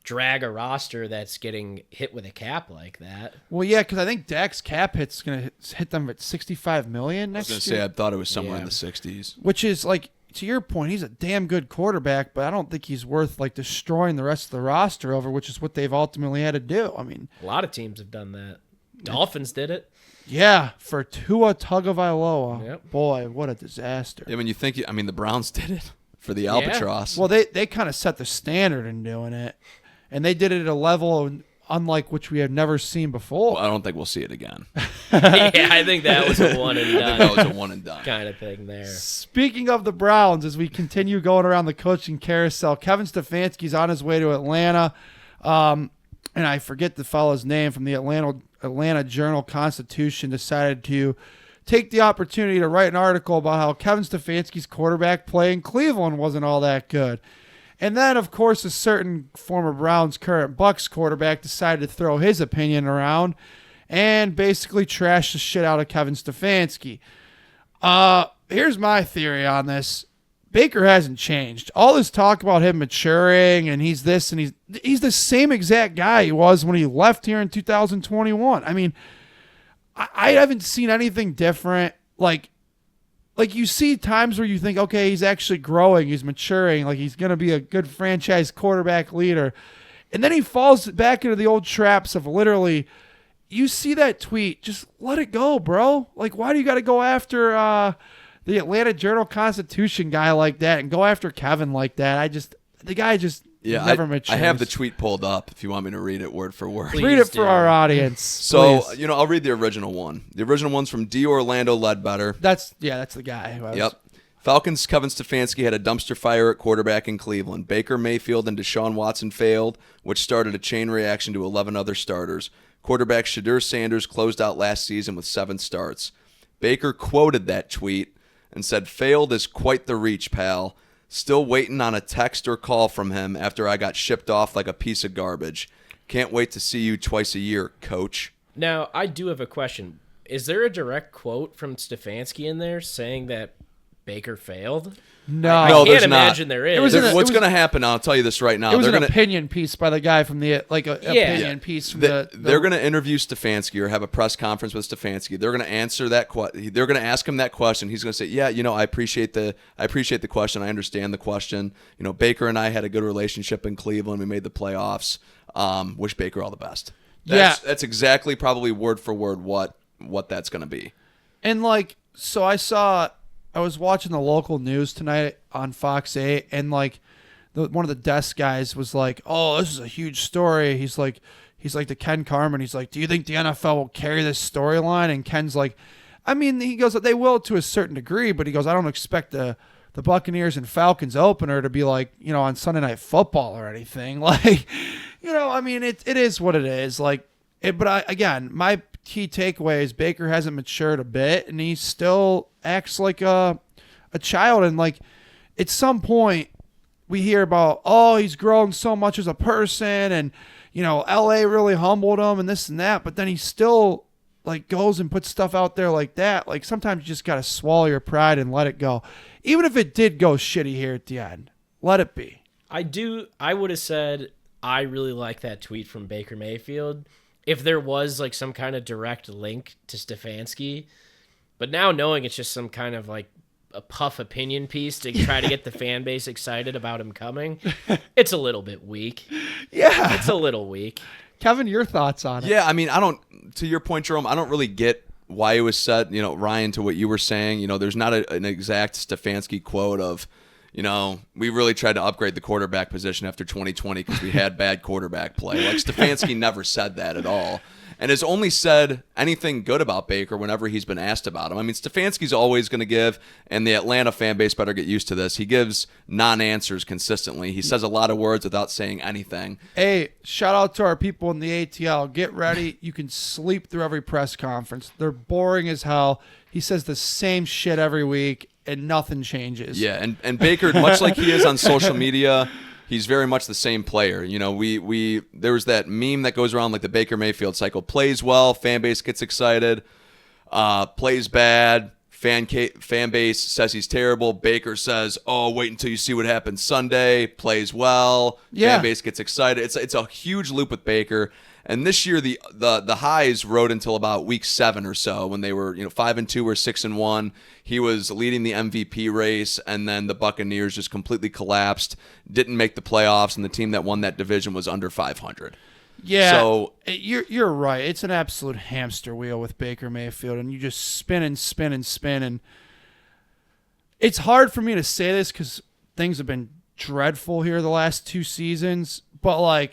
drag a roster that's getting hit with a cap like that. Well, yeah, because I think Dak's cap hit's going to hit them at $65 million next year. I was going to say, I thought it was somewhere in the 60s. Which is, to your point, he's a damn good quarterback, but I don't think he's worth, destroying the rest of the roster over, which is what they've ultimately had to do. I mean, a lot of teams have done that. Dolphins did it. Yeah, for Tua Tagovailoa. Yep. Boy, what a disaster. Yeah, when you think, the Browns did it for the Albatross. Well, they kind of set the standard in doing it. And they did it at a level unlike which we have never seen before. Well, I don't think we'll see it again. Yeah, I think that was a one and done. That was a one and done kind of thing there. Speaking of the Browns, as we continue going around the coaching carousel, Kevin Stefanski's on his way to Atlanta. And I forget the fellow's name from the Atlanta Journal-Constitution decided to take the opportunity to write an article about how Kevin Stefanski's quarterback play in Cleveland wasn't all that good. And then, of course, a certain former Browns, current Bucks quarterback decided to throw his opinion around and basically trash the shit out of Kevin Stefanski. Here's my theory on this. Baker hasn't changed. All this talk about him maturing and he's this and he's the same exact guy he was when he left here in 2021. I mean, I haven't seen anything different. Like you see times where you think, okay, he's actually growing, he's maturing, like he's going to be a good franchise quarterback leader. And then he falls back into the old traps of literally, you see that tweet, just let it go, bro. Like, why do you got to go after the Atlanta Journal-Constitution guy like that and go after Kevin like that? The guy just never matures. I have the tweet pulled up if you want me to read it word for word. Please read it do. for our audience. So, please. I'll read the original one. The original one's from D. Orlando Ledbetter. That's the guy. Who I was, Yep. Falcons' Kevin Stefanski had a dumpster fire at quarterback in Cleveland. Baker Mayfield and Deshaun Watson failed, which started a chain reaction to 11 other starters. Quarterback Shadur Sanders closed out last season with 7 starts. Baker quoted that tweet and said, "Failed is quite the reach, pal. Still waiting on a text or call from him after I got shipped off like a piece of garbage. Can't wait to see you twice a year, coach." Now, I do have a question. Is there a direct quote from Stefanski in there saying that Baker failed? No, No, I can't there's imagine not. there is. What's going to happen? I'll tell you this right now. it was They're an gonna, opinion piece by the guy from the opinion piece from They're going to interview Stefanski or have a press conference with Stefanski. They're going to answer that they're going to ask him that question. He's going to say, "Yeah, I appreciate the question. I understand the question. Baker and I had a good relationship in Cleveland. We made the playoffs. Wish Baker all the best." That's exactly probably word for word what that's going to be. And so I was watching the local news tonight on Fox 8, and one of the desk guys was like, "Oh, this is a huge story." He's like to Ken Carmen. He's like, "Do you think the NFL will carry this storyline?" And Ken's like, "I mean," he goes, "they will to a certain degree," but he goes, "I don't expect the Buccaneers and Falcons opener to be on Sunday Night Football or anything." I mean, it is what it is. Again, my key takeaway is Baker hasn't matured a bit, and he still acts like a child. And at some point, we hear about, oh, he's grown so much as a person, and LA really humbled him, and this and that. But then he still goes and puts stuff out there like that. Sometimes you just gotta swallow your pride and let it go, even if it did go shitty here at the end. Let it be. I would have said I really like that tweet from Baker Mayfield if there was some kind of direct link to Stefanski. But now knowing it's just some kind of a puff opinion piece to try to get the fan base excited about him coming, it's a little bit weak. Yeah. It's a little weak. Kevin, your thoughts on it? Yeah, I mean, to your point, Jerome, I don't really get why it was said, Ryan, to what you were saying. There's not an exact Stefanski quote of, we really tried to upgrade the quarterback position after 2020 because we had bad quarterback play. Stefanski never said that at all, and has only said anything good about Baker whenever he's been asked about him. I mean, Stefanski's always going to give, and the Atlanta fan base better get used to this. He gives non-answers consistently. He says a lot of words without saying anything. Hey, shout out to our people in the ATL. Get ready. You can sleep through every press conference. They're boring as hell. He says the same shit every week, and nothing changes. Yeah, and Baker, much like he is on social media, he's very much the same player. There was that meme that goes around the Baker Mayfield cycle. Plays well, fan base gets excited. Plays bad, fan base says he's terrible. Baker says, "Oh, wait until you see what happens Sunday." Plays well, yeah. Fan base gets excited. It's a huge loop with Baker. And this year, the highs rode until about week 7 or so when they were 5-2 or 6-1. He was leading the MVP race, and then the Buccaneers just completely collapsed, didn't make the playoffs, and the team that won that division was under 500. Yeah, so you're right. It's an absolute hamster wheel with Baker Mayfield, and you just spin and spin and spin. And it's hard for me to say this because things have been dreadful here the last 2 seasons, but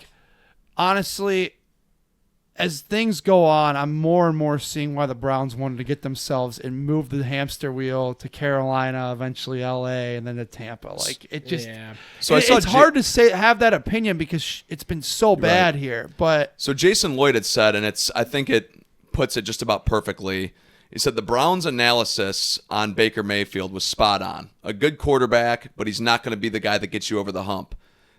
honestly, as things go on, I'm more and more seeing why the Browns wanted to get themselves and move the hamster wheel to Carolina, eventually LA, and then to Tampa. It just, yeah. So it's hard to have that opinion because it's been so bad here. But so Jason Lloyd had said, and I think it puts it just about perfectly. He said the Browns' analysis on Baker Mayfield was spot on. A good quarterback, but he's not going to be the guy that gets you over the hump.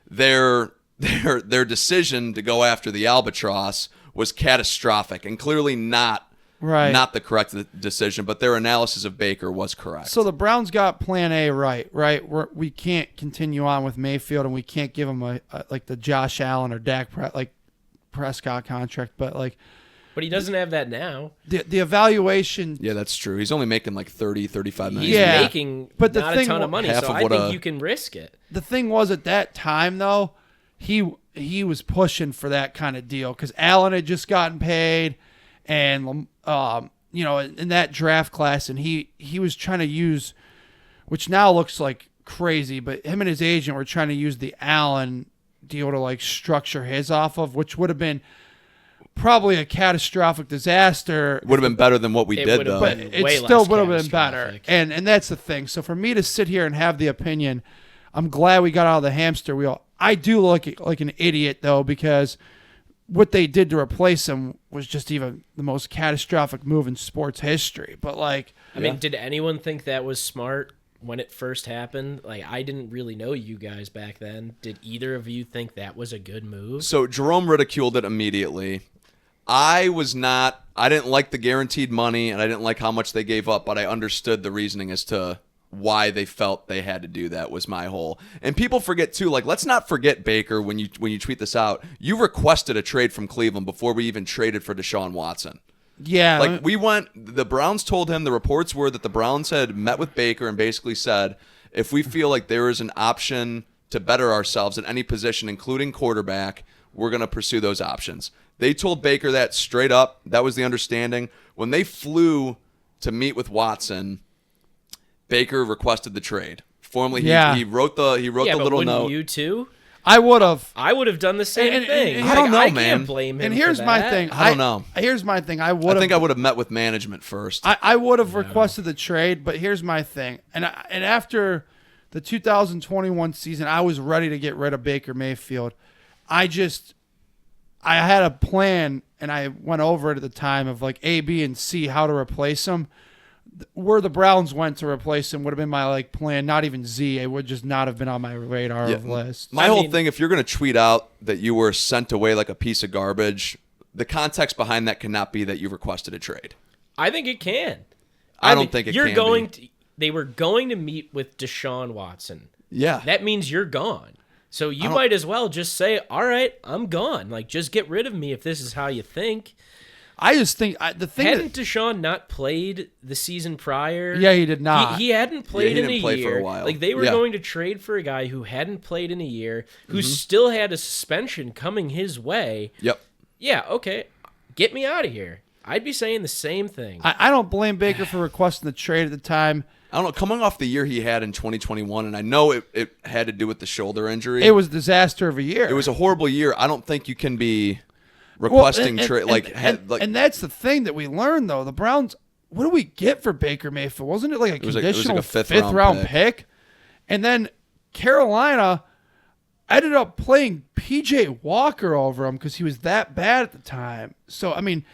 Their decision to go after the albatross was catastrophic and clearly not Right. not the correct decision, but their analysis of Baker was correct. So the Browns got Plan A right? We can't continue on with Mayfield, and we can't give him a like the Josh Allen or Prescott contract, but like. But he doesn't have that now. The evaluation. Yeah, that's true. He's only making like 30, 35 million. He's Yeah. making But the not thing a ton of money, half so of I what think you can risk it. The thing was at that time though, he was pushing for that kind of deal because Allen had just gotten paid, and in that draft class, and he was trying to use, which now looks like crazy, but him and his agent were trying to use the Allen deal to like structure his off of, which would have been probably a catastrophic disaster. Would have been better than what we did, though. But Way it less still would have been better. catastrophic. And that's the thing. So for me to sit here and have the opinion, I'm glad we got out of the hamster wheel. I do look like an idiot, though, because what they did to replace him was just even the most catastrophic move in sports history. But, like... I mean, did anyone think that was smart when it first happened? Like, I didn't really know you guys back then. Did either of you think that was a good move? So Jerome ridiculed it immediately. I didn't like the guaranteed money, and I didn't like how much they gave up, but I understood the reasoning as to why they felt they had to do that was my whole. And people forget too, like, let's not forget, Baker, when you tweet this out, you requested a trade from Cleveland before we even traded for Deshaun Watson. Yeah. Like, the Browns told him, the reports were that the Browns had met with Baker and basically said, if we feel like there is an option to better ourselves at any position, including quarterback, we're going to pursue those options. They told Baker that straight up. That was the understanding. When they flew to meet with Watson, Baker requested the trade. Formally, he wrote the little note. You too? I would have. I would have done the same thing. and I don't know, I man. can't blame him. And here's for my that. thing. I don't know. Here's my thing. I think I would have met with management first. I would have requested the trade, but here's my thing. And after the 2021 season, I was ready to get rid of Baker Mayfield. I had a plan, and I went over it at the time of like A, B, and C, how to replace him. Where the Browns went to replace him would have been my like plan, not even Z. It would just not have been on my radar of list. My whole thing, if you're going to tweet out that you were sent away like a piece of garbage, the context behind that cannot be that you requested a trade. I think it can. I don't think it can be. They were going to meet with Deshaun Watson. Yeah. That means you're gone. So you might as well just say, all right, I'm gone. Like, just get rid of me if this is how you think. I just think the thing Hadn't Deshaun not played the season prior? Yeah, he did not. He hadn't played he in didn't a play year. for a while. Like, they were going to trade for a guy who hadn't played in a year, who still had a suspension coming his way. Yep. Yeah, okay. Get me out of here. I'd be saying the same thing. I don't blame Baker for requesting the trade at the time. I don't know, coming off the year he had in 2021, and I know it had to do with the shoulder injury. It was a disaster of a year. It was a horrible year. I don't think you can be requesting trade. And that's the thing that we learned, though. The Browns, what do we get for Baker Mayfield? Wasn't it like a conditional a fifth round pick? And then Carolina ended up playing P.J. Walker over him because he was that bad at the time. So, I mean,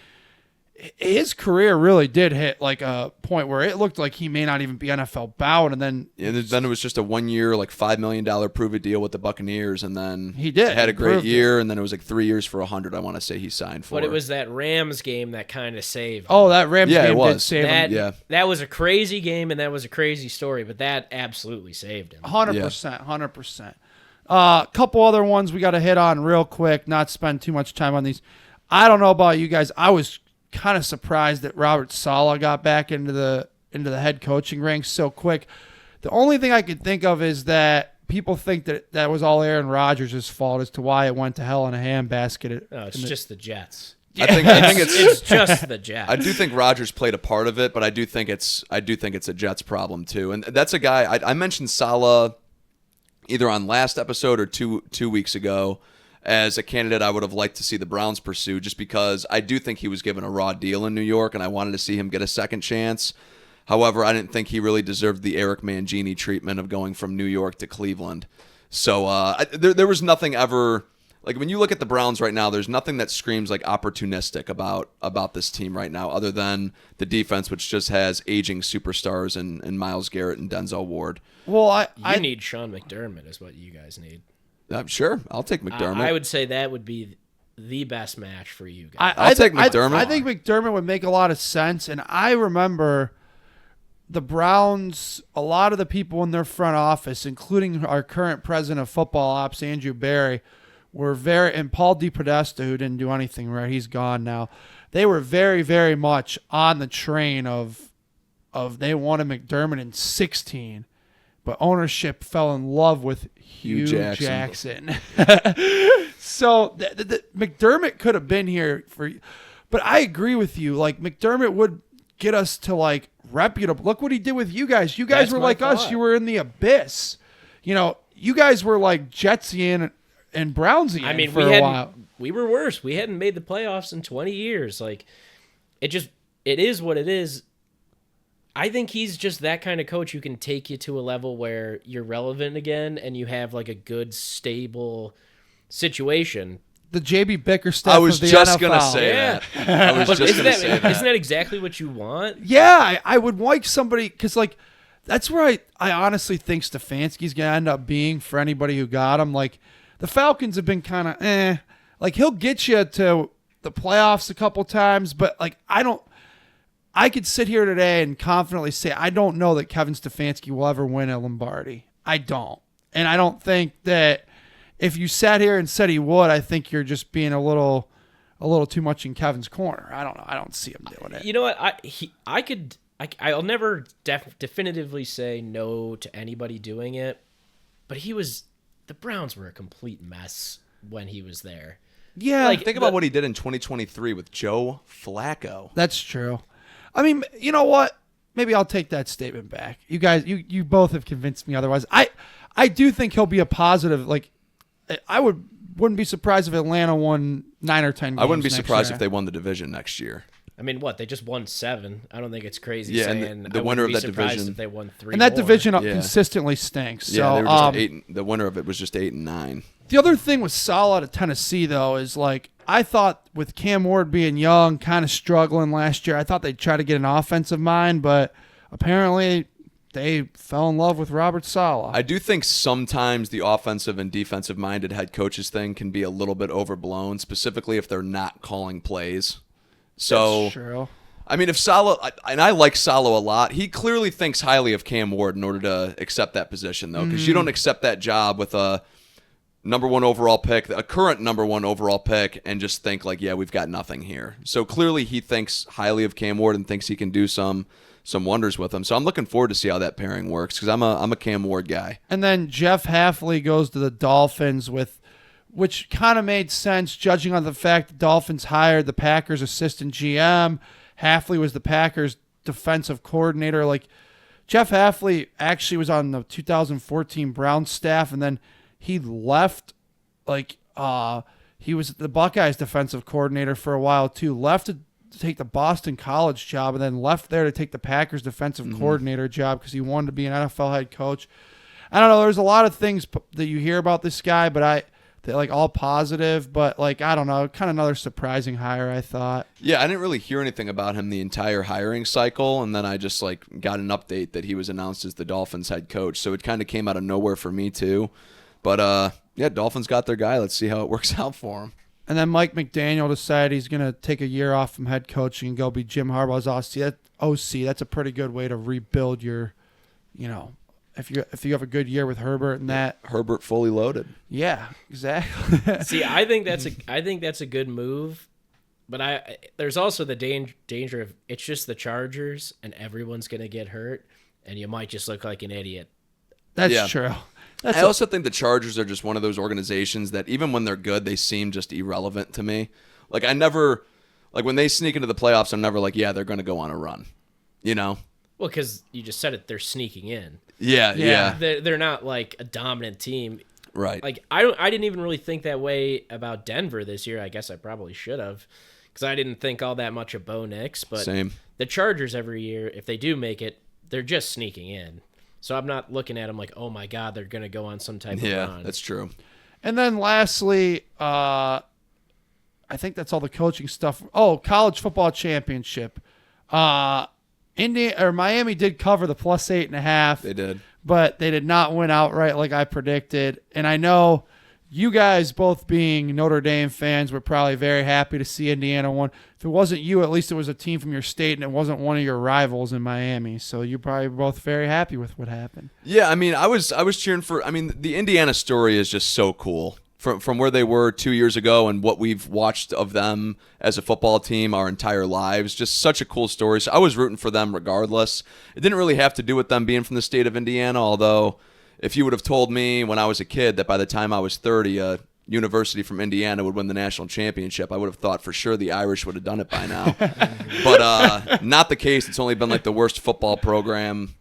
his career really did hit like a point where it looked like he may not even be NFL bound, and then then it was just a 1 year, like $5 million prove-it deal with the Buccaneers, and then he had a great year, and then it was like 3 years for $100. I want to say he signed for. But it was that Rams game that kind of saved him. Oh, that Rams game it was. did save him. Yeah. That was a crazy game, and that was a crazy story, but that absolutely saved him. 100%, 100%. A couple other ones we got to hit on real quick, not spend too much time on these. I don't know about you guys. I was kind of surprised that Robert Saleh got back into the head coaching ranks so quick. The only thing I could think of is that people think that was all Aaron Rodgers' fault as to why it went to hell in a handbasket. No, it's just the Jets. I think It's just the Jets. I do think Rodgers played a part of it, but I do think it's a Jets problem too. And that's a guy I mentioned Saleh either on last episode or two weeks ago as a candidate I would have liked to see the Browns pursue, just because I do think he was given a raw deal in New York, and I wanted to see him get a second chance. However, I didn't think he really deserved the Eric Mangini treatment of going from New York to Cleveland. So there was nothing ever, like when you look at the Browns right now, there's nothing that screams like opportunistic about this team right now, other than the defense, which just has aging superstars in Myles Garrett and Denzel Ward. Well, you need Sean McDermott is what you guys need. I'm sure. I'll take McDermott. I would say that would be the best match for you guys. I'll take McDermott. I think McDermott would make a lot of sense, and I remember the Browns, a lot of the people in their front office, including our current president of football ops, Andrew Barry, were and Paul DePodesta, who didn't do anything right, he's gone now. They were very, very much on the train of they wanted McDermott in 16, but ownership fell in love with Hugh Jackson. So McDermott could have been here but I agree with you. Like, McDermott would get us to like reputable. Look what he did with you guys. You guys were like us. You were in the abyss. You guys were like Jetsian and Brownsian for a while. We were worse. We hadn't made the playoffs in 20 years. Like, it is what it is. I think he's just that kind of coach who can take you to a level where you're relevant again and you have like a good, stable situation. The JB Bickerstaff. I was of the just NFL. gonna say that. I was just gonna say that. Isn't that exactly what you want? Yeah, I would like somebody, because like that's where I honestly think Stefanski's gonna end up being for anybody who got him. Like, the Falcons have been kind of like, he'll get you to the playoffs a couple times, but like I could sit here today and confidently say I don't know that Kevin Stefanski will ever win a Lombardi. I don't. And I don't think that if you sat here and said he would, I think you're just being a little too much in Kevin's corner. I don't know. I don't see him doing it. You know what? I'll never definitively say no to anybody doing it, but the Browns were a complete mess when he was there. Yeah. Like, think about what he did in 2023 with Joe Flacco. That's true. I mean, you know what? Maybe I'll take that statement back. You guys, you both have convinced me otherwise. I do think he'll be a positive. Like, I wouldn't be surprised if Atlanta won 9 or 10 games. I wouldn't be surprised if they won the division next year. I mean, what? They just won 7. I don't think it's crazy Yeah, saying and the winner of that division, if they won 3 and that more. division consistently stinks. Yeah, so, they were just 8. The winner of it was just 8 and 9. The other thing with Sal out of Tennessee, though, is like, I thought with Cam Ward being young, kind of struggling last year, I thought they'd try to get an offensive mind, but apparently they fell in love with Robert Saleh. I do think sometimes the offensive and defensive-minded head coaches thing can be a little bit overblown, specifically if they're not calling plays. So, That's true. I mean, if Saleh, and I like Saleh a lot, he clearly thinks highly of Cam Ward in order to accept that position, though, because you don't accept that job with a number 1 overall pick, a current number 1 overall pick, and just think like, yeah, we've got nothing here. So clearly he thinks highly of Cam Ward and thinks he can do some wonders with him. So I'm looking forward to see how that pairing works, because I'm a Cam Ward guy. And then Jeff Hafley goes to the Dolphins, which kind of made sense judging on the fact the Dolphins hired the Packers assistant GM. Hafley was the Packers defensive coordinator. Like, Jeff Hafley actually was on the 2014 Browns staff, and then he left. Like, he was the Buckeyes defensive coordinator for a while too. Left to take the Boston College job, and then left there to take the Packers defensive coordinator job because he wanted to be an NFL head coach. I don't know. There's a lot of things that you hear about this guy, but they're like all positive, but like, I don't know, kind of another surprising hire, I thought. Yeah, I didn't really hear anything about him the entire hiring cycle, and then I just like got an update that he was announced as the Dolphins head coach, so it kind of came out of nowhere for me too. But yeah, Dolphins got their guy. Let's see how it works out for him. And then Mike McDaniel decided he's going to take a year off from head coaching and go be Jim Harbaugh's OC. That's a pretty good way to rebuild your, if you have a good year with Herbert and that. Herbert fully loaded. Yeah, exactly. See, I think that's a good move, but there's also the danger of it's just the Chargers and everyone's going to get hurt and you might just look like an idiot. That's true. I also think the Chargers are just one of those organizations that even when they're good, they seem just irrelevant to me. Like, when they sneak into the playoffs, I'm never like, yeah, they're going to go on a run, Well, because you just said it, they're sneaking in. Yeah. They're not like a dominant team. Right. Like, I didn't even really think that way about Denver this year. I guess I probably should have, because I didn't think all that much of Bo Nix. But Same. The Chargers every year, if they do make it, they're just sneaking in. So I'm not looking at them like, oh my God, they're going to go on some type of run. Yeah, that's true. And then lastly, I think that's all the coaching stuff. Oh, college football championship. Miami did cover the +8.5. They did. But they did not win outright like I predicted. And I know you guys both being Notre Dame fans were probably very happy to see Indiana win. If it wasn't you, at least it was a team from your state, and it wasn't one of your rivals in Miami. So you're probably both very happy with what happened. Yeah, I mean, I was cheering for. I mean, the Indiana story is just so cool. From where they were 2 years ago and what we've watched of them as a football team our entire lives, just such a cool story. So I was rooting for them regardless. It didn't really have to do with them being from the state of Indiana, although if you would have told me when I was a kid that by the time I was 30, a university from Indiana would win the national championship, I would have thought for sure the Irish would have done it by now. But not the case. It's only been like the worst football program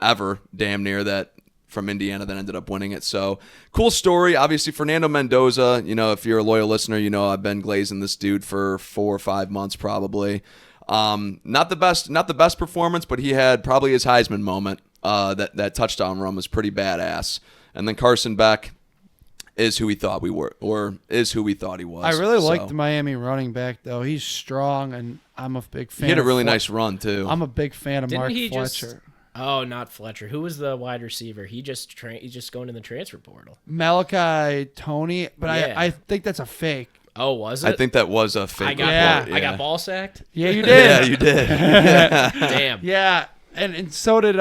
ever, damn near, that from Indiana that ended up winning it. So cool story. Obviously, Fernando Mendoza, if you're a loyal listener, I've been glazing this dude for 4 or 5 months probably. Not the best performance, but he had probably his Heisman moment. That touchdown run was pretty badass. And then Carson Beck is who we thought we were, or is who we thought he was. I really like the Miami running back, though. He's strong, and I'm a big fan. He had a really nice run, too. I'm a big fan of Mark Fletcher. Oh, not Fletcher. Who was the wide receiver? He's just going in the transfer portal. Malachi Tony, but yeah. I think that's a fake. Oh, was it? I think that was a fake. I got ball sacked. Yeah, you did. Yeah, you did. Damn. Yeah, and so did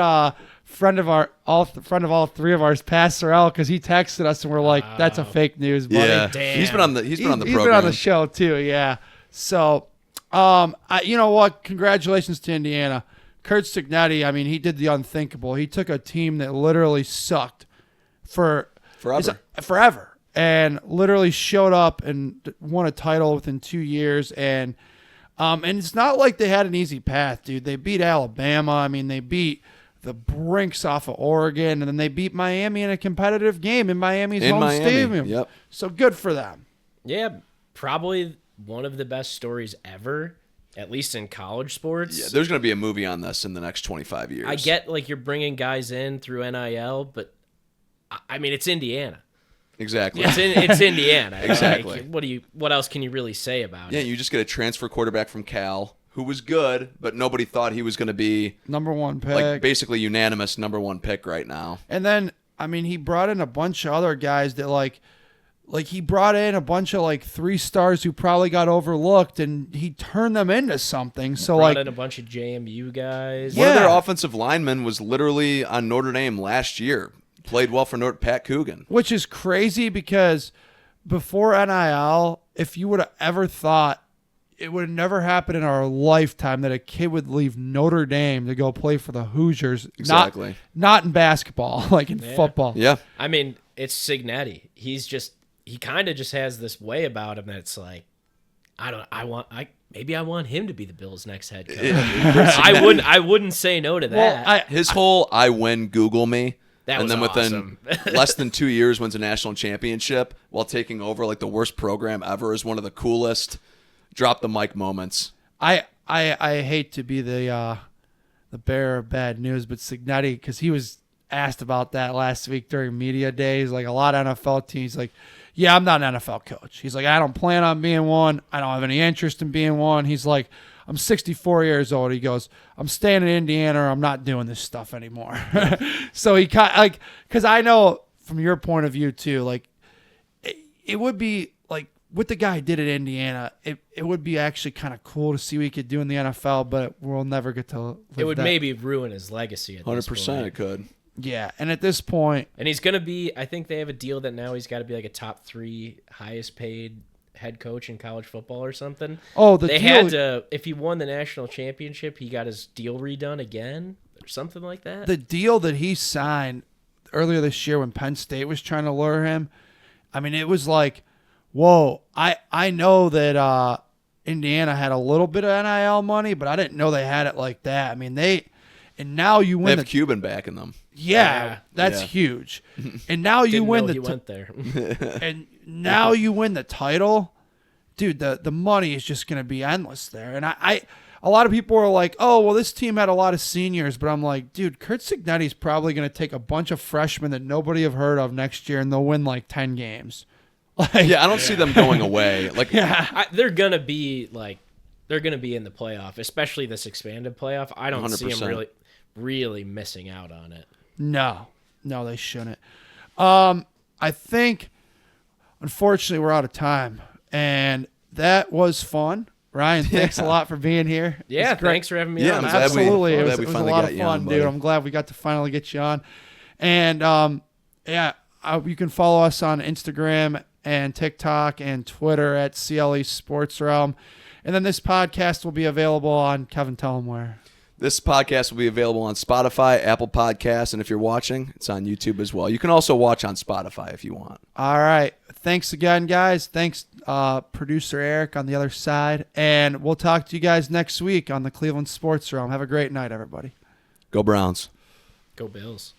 friend of all three of ours, Passerell, because he texted us and we're like, "That's a fake news, buddy." Yeah, damn. He's been on the program. He's been on the show too. Yeah. So, you know what? Congratulations to Indiana. Kurt Signetti, I mean, he did the unthinkable. He took a team that literally sucked forever, and literally showed up and won a title within 2 years. And it's not like they had an easy path, dude. They beat Alabama. I mean, they beat the Brinks off of Oregon, and then they beat Miami in a competitive game in Miami's home stadium. Yep. So good for them. Yeah, probably one of the best stories ever. At least in college sports. Yeah, there's going to be a movie on this in the next 25 years. I get you're bringing guys in through NIL, but I mean it's Indiana. Exactly. It's Indiana. Exactly. What else can you really say about it? Yeah, you just get a transfer quarterback from Cal who was good, but nobody thought he was going to be number one pick. Like basically unanimous number one pick right now. And then I mean he brought in a bunch of other guys that like he brought in a bunch of 3-stars who probably got overlooked, and he turned them into something. So brought in a bunch of JMU guys. One of their offensive linemen was literally on Notre Dame last year. Played well for Pat Coogan. Which is crazy because before NIL, if you would have ever thought, it would have never happened in our lifetime that a kid would leave Notre Dame to go play for the Hoosiers. Exactly. Not in basketball, like in football. Yeah. I mean, it's Signetti. He kind of just has this way about him that's like, maybe I want him to be the Bills' next head coach. I wouldn't say no to that. Well, his whole "I win, Google me," and then awesome. within less than 2 years wins a national championship while taking over the worst program ever is one of the coolest drop the mic moments. I hate to be the bearer of bad news, but Signetti, because he was asked about that last week during media days, a lot of NFL teams, yeah, I'm not an NFL coach. He's like, I don't plan on being one. I don't have any interest in being one. He's like, I'm 64 years old. He goes, I'm staying in Indiana, or I'm not doing this stuff anymore. So he because I know from your point of view too, it would be what the guy did at Indiana. It would be actually kind of cool to see what he could do in the NFL, but we'll never get to live it would that. Maybe ruin his legacy. 100% it could. Yeah, and at this point... And he's going to be... I think they have a deal that now he's got to be a top 3 highest paid head coach in college football or something. Oh, they had to... If he won the national championship, he got his deal redone again or something like that. The deal that he signed earlier this year when Penn State was trying to lure him, I mean, it was whoa, I know that Indiana had a little bit of NIL money, but I didn't know they had it like that. I mean, and now you win. They have Cuban backing them. Yeah, that's huge. And now you win he went there. And now you win the title. Dude, the money is just going to be endless there. And a lot of people are like, "Oh, well this team had a lot of seniors," but I'm like, "Dude, Kurt Signetti's probably going to take a bunch of freshmen that nobody have heard of next year and they'll win 10 games." Yeah, I don't see them going away. They're going to be in the playoff, especially this expanded playoff. I don't 100%. See them really missing out on it. No, they shouldn't. I think unfortunately, we're out of time. And that was fun. Ryan, thanks a lot for being here. Yeah, It's great. thanks for having me Yeah, on. I'm glad Absolutely. we It was a finally lot got of you on, fun, buddy. dude. I'm glad we got to finally get you on. And, you can follow us on Instagram and TikTok and Twitter at CLE Sports Realm. And then this podcast will be available on Kevin, tell him where. This podcast will be available on Spotify, Apple Podcasts, and if you're watching, it's on YouTube as well. You can also watch on Spotify if you want. All right. Thanks again, guys. Thanks, producer Eric on the other side. And we'll talk to you guys next week on the Cleveland Sports Realm. Have a great night, everybody. Go Browns. Go Bills.